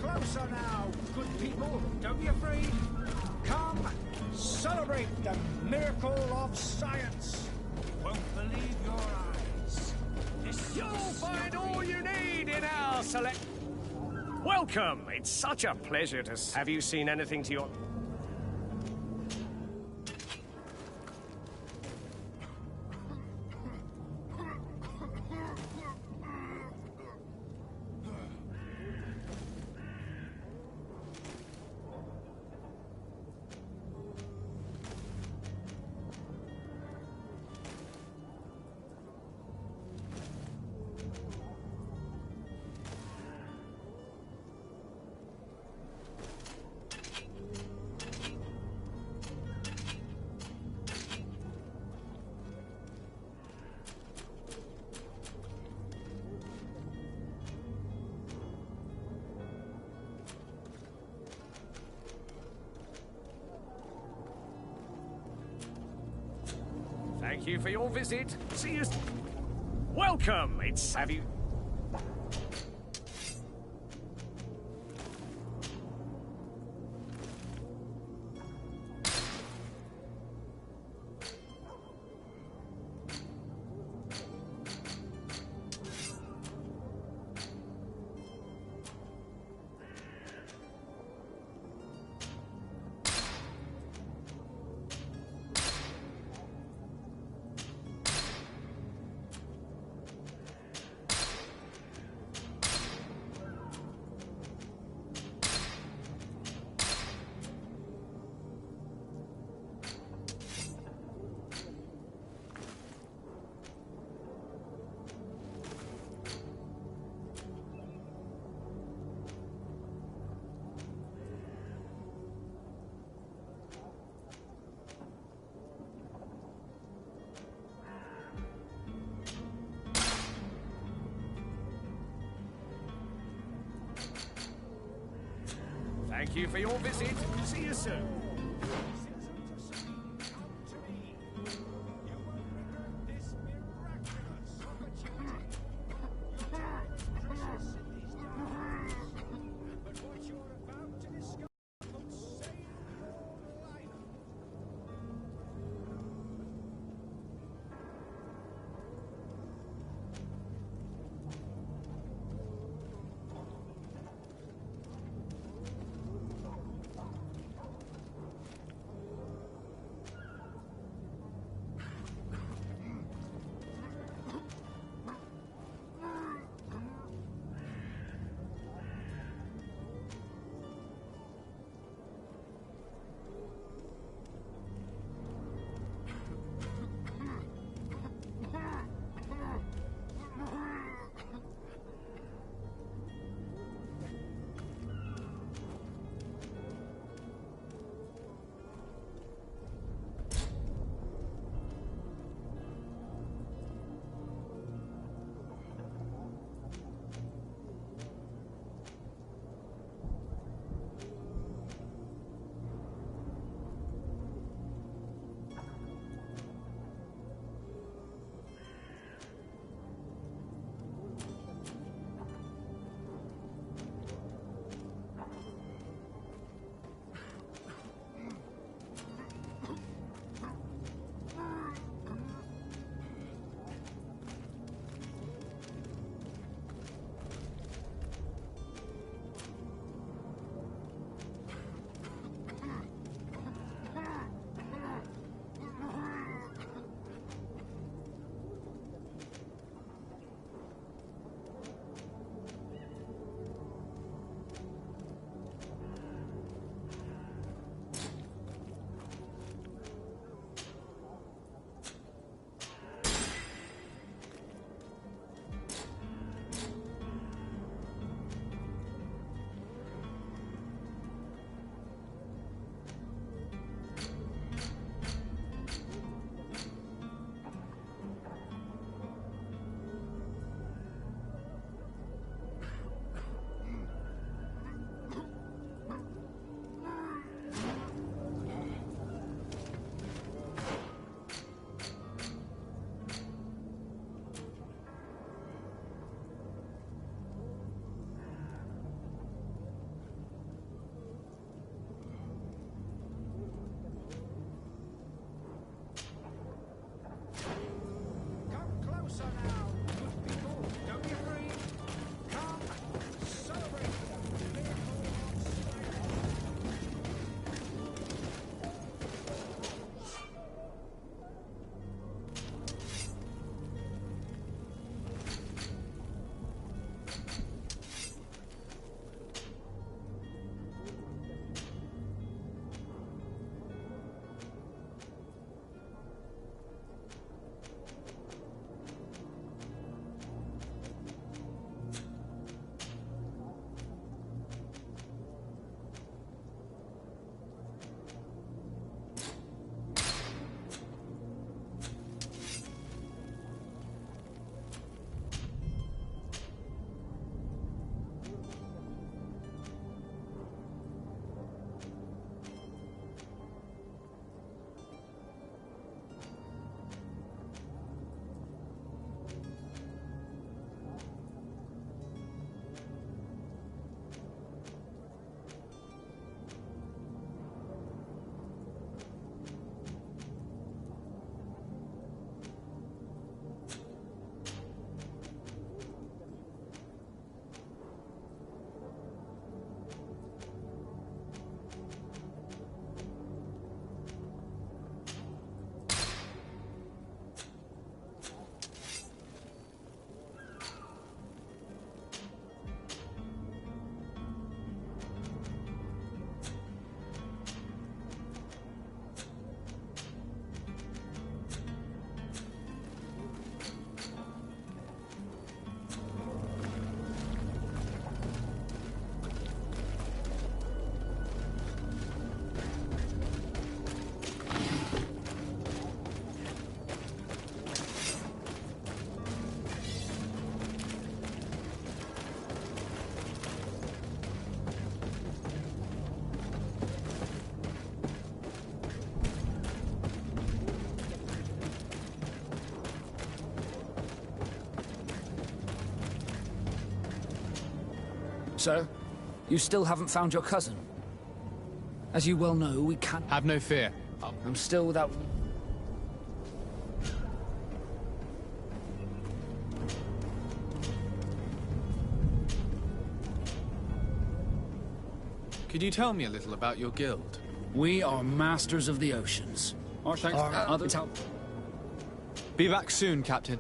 Closer now, good people. Don't be afraid. Come, celebrate the miracle of science. You won't believe your eyes. You'll find all you need in our select... Welcome! It's such a pleasure to... Have you seen anything to your... Thank you for your visit. See you... Welcome! It's... Have you... Thank you for your visit. See you soon. Sir, you still haven't found your cousin. As you well know, we can't... Have no fear. I'm still without... Could you tell me a little about your guild? We are masters of the oceans. Our thanks others help. Be back soon, Captain.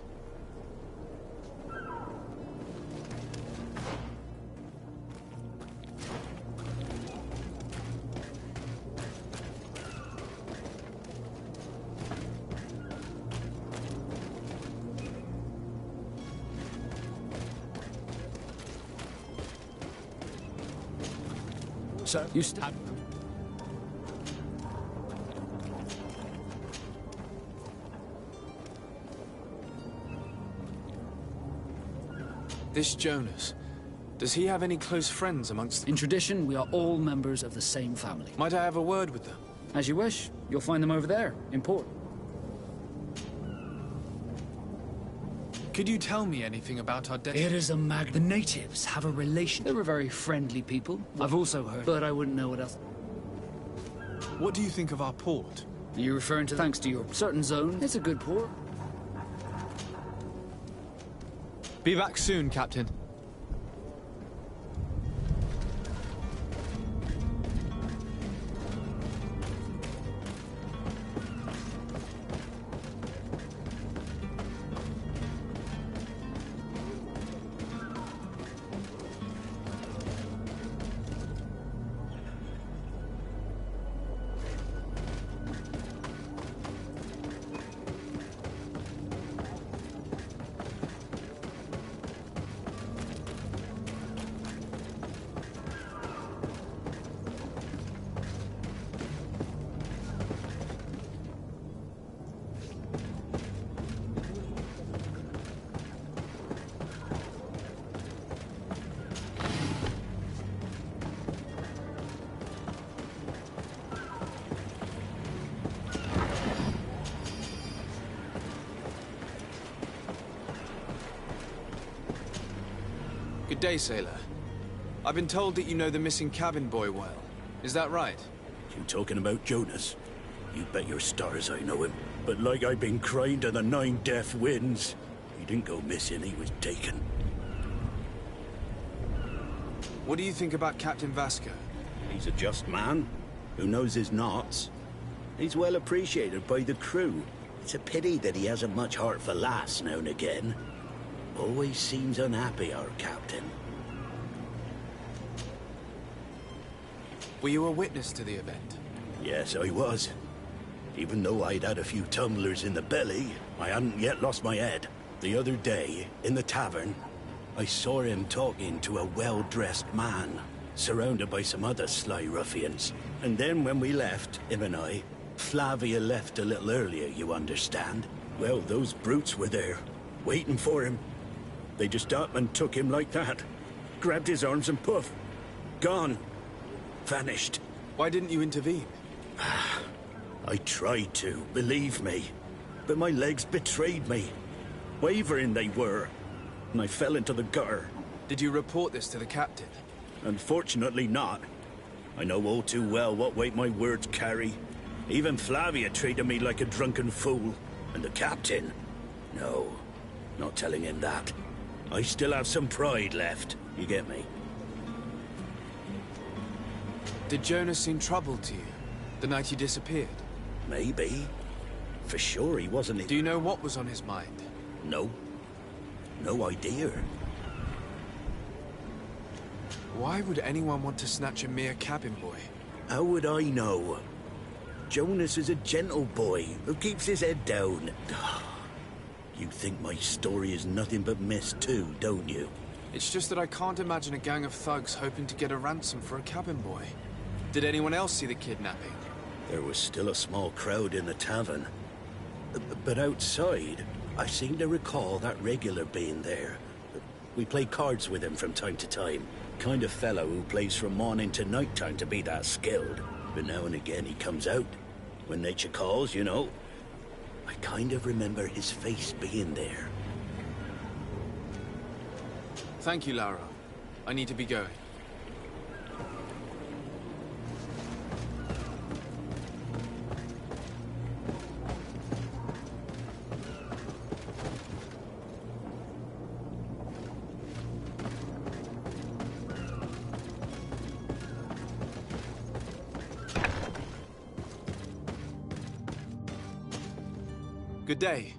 Sir, you stab. This Jonas, does he have any close friends amongst... In tradition, we are all members of the same family. Might I have a word with them? As you wish. You'll find them over there, in port. Could you tell me anything about our destiny? It is the natives have a relation. They were very friendly people. I've also heard, but I wouldn't know what else. What do you think of our port? Are you referring to thanks to your certain zone? It's a good port. Be back soon, Captain. Good day, sailor. I've been told that you know the missing cabin boy well. Is that right? You talking about Jonas? You bet your stars I know him. But like I've been crying to the 9 deaf winds, he didn't go missing, he was taken. What do you think about Captain Vasco? He's a just man, who knows his knots. He's well appreciated by the crew. It's a pity that he hasn't much heart for lass now and again. Always seems unhappy, our captain. Were you a witness to the event? Yes, I was. Even though I'd had a few tumblers in the belly, I hadn't yet lost my head. The other day, in the tavern, I saw him talking to a well-dressed man, surrounded by some other sly ruffians. And then when we left, him and I, Flavia left a little earlier, you understand. Well, those brutes were there, waiting for him. They just up and took him like that. Grabbed his arms and poof. Gone. Vanished. Why didn't you intervene? I tried to, believe me. But my legs betrayed me. Wavering they were. And I fell into the gutter. Did you report this to the captain? Unfortunately not. I know all too well what weight my words carry. Even Flavia treated me like a drunken fool. And the captain? No, not telling him that. I still have some pride left, you get me? Did Jonas seem troubled to you, the night he disappeared? Maybe. For sure he wasn't... Do you know what was on his mind? No. No idea. Why would anyone want to snatch a mere cabin boy? How would I know? Jonas is a gentle boy who keeps his head down. You think my story is nothing but mess too, don't you? It's just that I can't imagine a gang of thugs hoping to get a ransom for a cabin boy. Did anyone else see the kidnapping? There was still a small crowd in the tavern. But outside, I seem to recall that regular being there. We play cards with him from time to time. Kind of fellow who plays from morning to night time to be that skilled. But now and again he comes out. When nature calls, you know. I kind of remember his face being there. Thank you, Lara. I need to be going. Good day.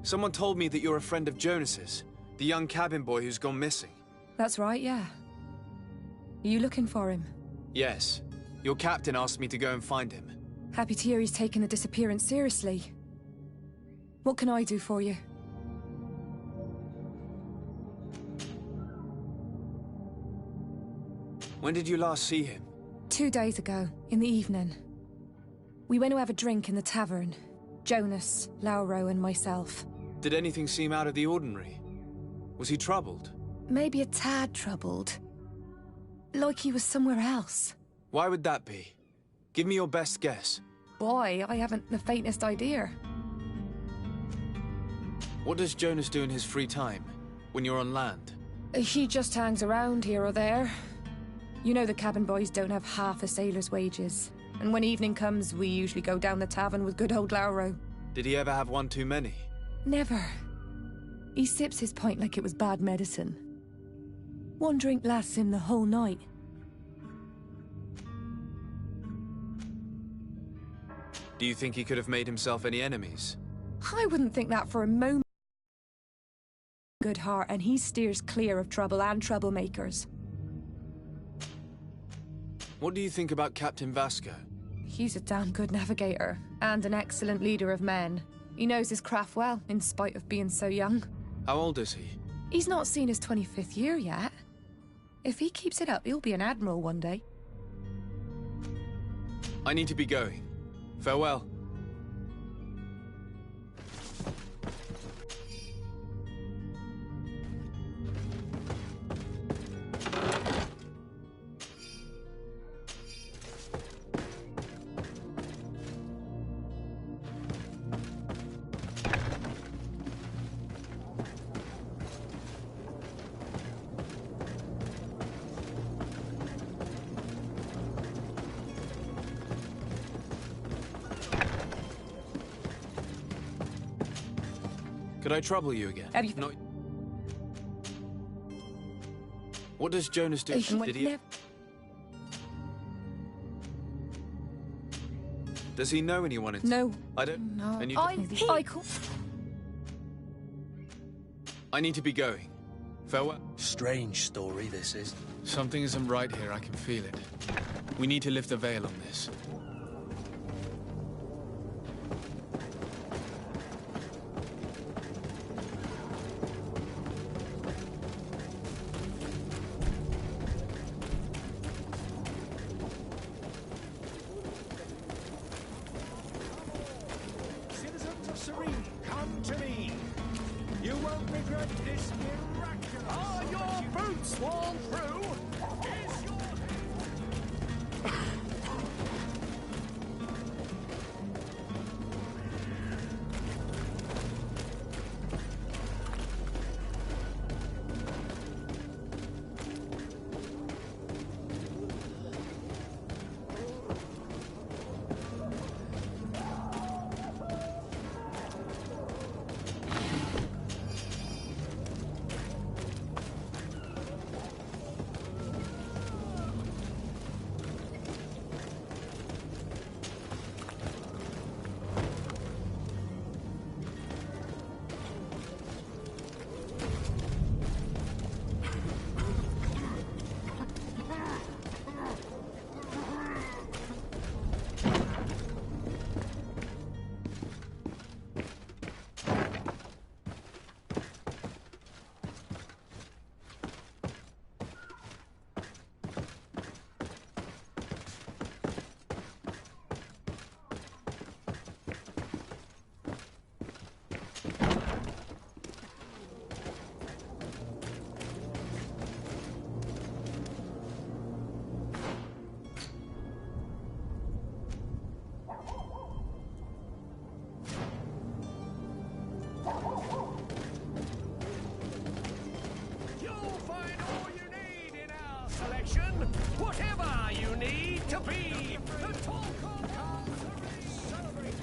Someone told me that you're a friend of Jonas's, the young cabin boy who's gone missing. That's right, yeah. Are you looking for him? Yes. Your captain asked me to go and find him. Happy to hear he's taken the disappearance seriously. What can I do for you? When did you last see him? 2 days ago, in the evening. We went to have a drink in the tavern. Jonas, Lauro, and myself. Did anything seem out of the ordinary? Was he troubled? Maybe a tad troubled. Like he was somewhere else. Why would that be? Give me your best guess. Boy, I haven't the faintest idea. What does Jonas do in his free time, when you're on land? He just hangs around here or there. You know the cabin boys don't have half a sailor's wages. And when evening comes, we usually go down the tavern with good old Lauro. Did he ever have one too many? Never. He sips his pint like it was bad medicine. One drink lasts him the whole night. Do you think he could have made himself any enemies? I wouldn't think that for a moment. Good heart, and he steers clear of trouble and troublemakers. What do you think about Captain Vasco? He's a damn good navigator, and an excellent leader of men. He knows his craft well, in spite of being so young. How old is he? He's not seen his 25th year yet. If he keeps it up, he'll be an admiral one day. I need to be going. Farewell. Could I trouble you again? Have you... No. What does Jonas do? Did he... Does he know anyone in... No. I don't... No. And you I need to be going. Farewell. Strange story, this is. Something isn't right here, I can feel it. We need to lift the veil on this. Whatever you need to be, the talk celebrate.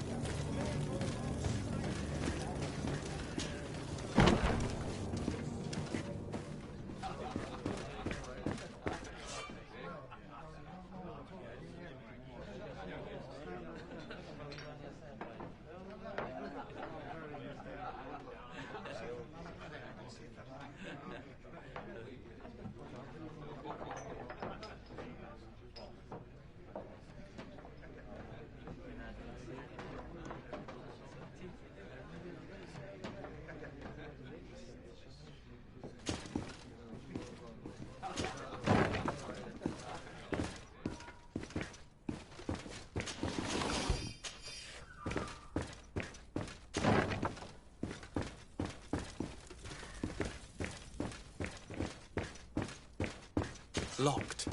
Locked.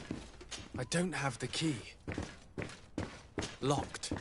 I don't have the key. Locked.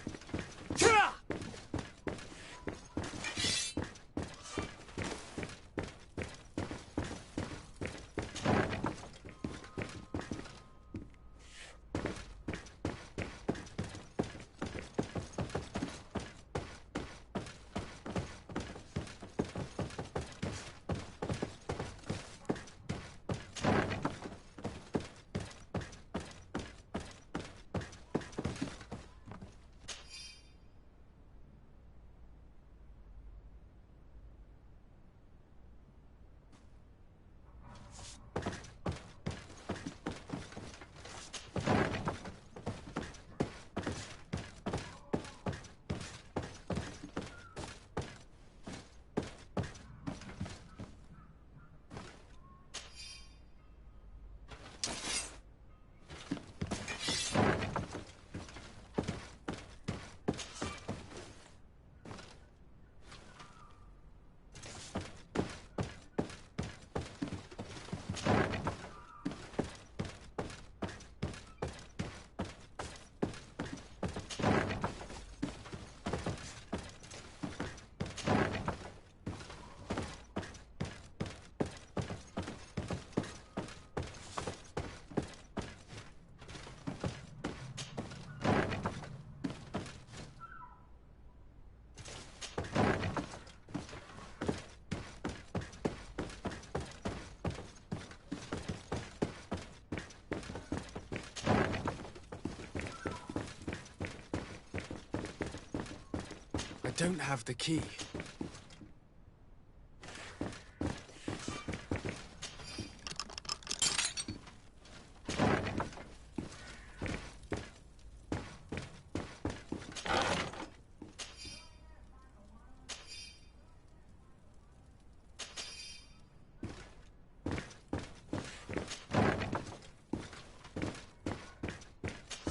I don't have the key.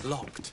Locked.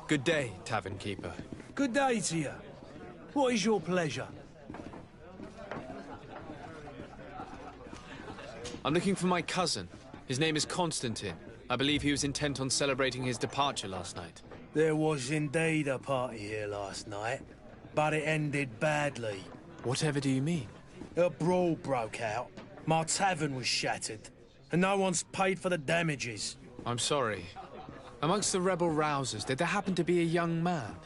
Good day, tavern keeper. Good day to you. What is your pleasure? I'm looking for my cousin. His name is Constantine. I believe he was intent on celebrating his departure last night. There was indeed a party here last night, but it ended badly. Whatever do you mean? A brawl broke out. My tavern was shattered, and no one's paid for the damages. I'm sorry. Amongst the rebel rousers, did there happen to be a young man?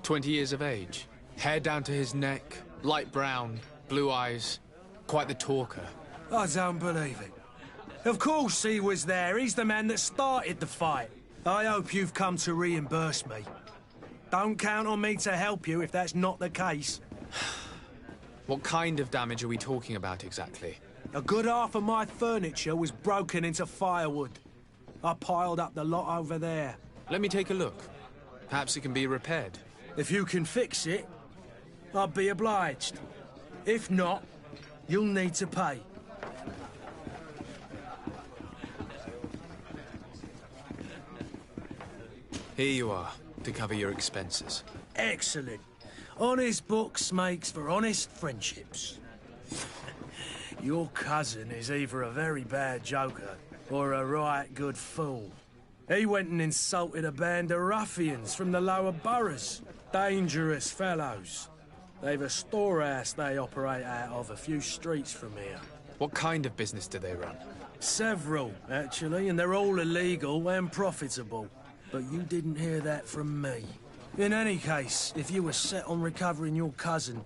20 years of age. Hair down to his neck, light brown, blue eyes. Quite the talker. I don't believe it. Of course he was there. He's the man that started the fight. I hope you've come to reimburse me. Don't count on me to help you if that's not the case. What kind of damage are we talking about exactly? A good half of my furniture was broken into firewood. I piled up the lot over there. Let me take a look. Perhaps it can be repaired. If you can fix it, I'd be obliged. If not, you'll need to pay. Here you are, to cover your expenses. Excellent. Honest books makes for honest friendships. Your cousin is either a very bad joker or a right good fool. He went and insulted a band of ruffians from the lower boroughs. Dangerous fellows. They've a storehouse they operate out of a few streets from here. What kind of business do they run? Several, actually, and they're all illegal and profitable. But you didn't hear that from me. In any case, if you were set on recovering your cousin,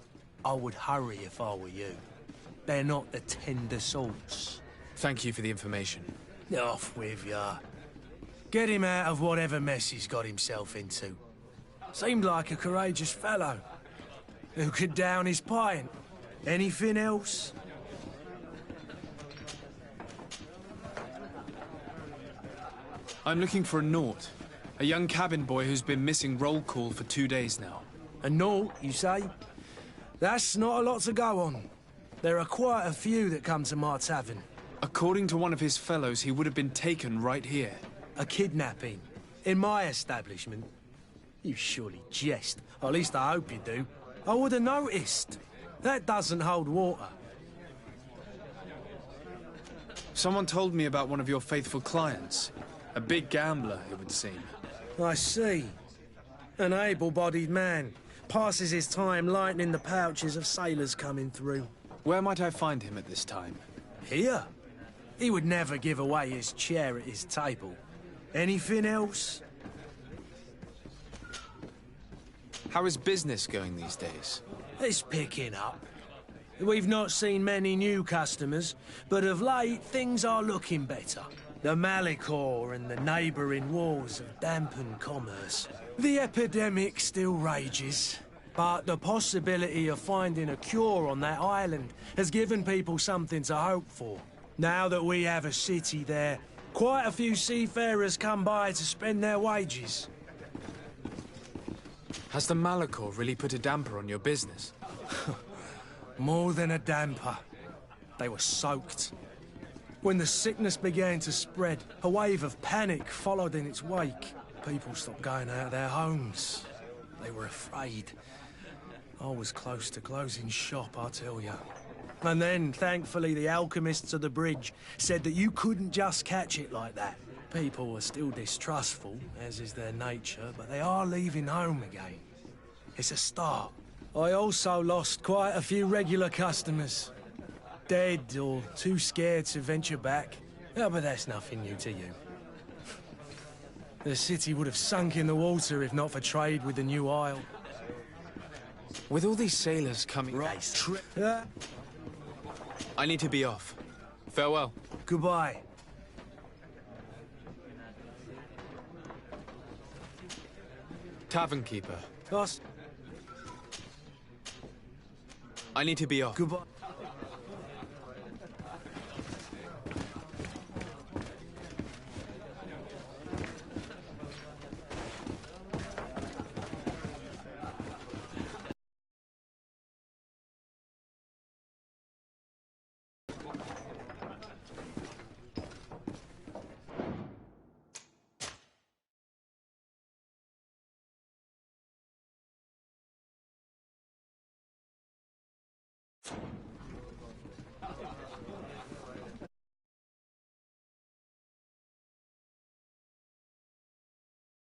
I would hurry if I were you. They're not the tender sorts. Thank you for the information. Off with ya. Get him out of whatever mess he's got himself into. Seemed like a courageous fellow. Who could down his pint? Anything else? I'm looking for a Naut. A young cabin boy who's been missing roll call for 2 days now. A Naut, you say? That's not a lot to go on. There are quite a few that come to my tavern. According to one of his fellows, he would have been taken right here. A kidnapping? In my establishment? You surely jest. Or at least I hope you do. I would have noticed. That doesn't hold water. Someone told me about one of your faithful clients. A big gambler, it would seem. I see. An able-bodied man. Passes his time lightening the pouches of sailors coming through. Where might I find him at this time? Here? He would never give away his chair at his table. Anything else? How is business going these days? It's picking up. We've not seen many new customers, but of late things are looking better. The Malicor and the neighbouring wars have dampened commerce. The epidemic still rages, but the possibility of finding a cure on that island has given people something to hope for. Now that we have a city there, quite a few seafarers come by to spend their wages. Has the Malicor really put a damper on your business? More than a damper. They were soaked. When the sickness began to spread, a wave of panic followed in its wake. People stopped going out of their homes. They were afraid. I was close to closing shop, I tell you. And then, thankfully, the alchemists of the bridge said that you couldn't just catch it like that. People are still distrustful, as is their nature, but they are leaving home again. It's a start. I also lost quite a few regular customers. Dead or too scared to venture back. Oh, but that's nothing new to you. The city would have sunk in the water if not for trade with the new isle. With all these sailors coming... I need to be off. Farewell. Goodbye. Tavern keeper. Boss. I need to be off. Goodbye.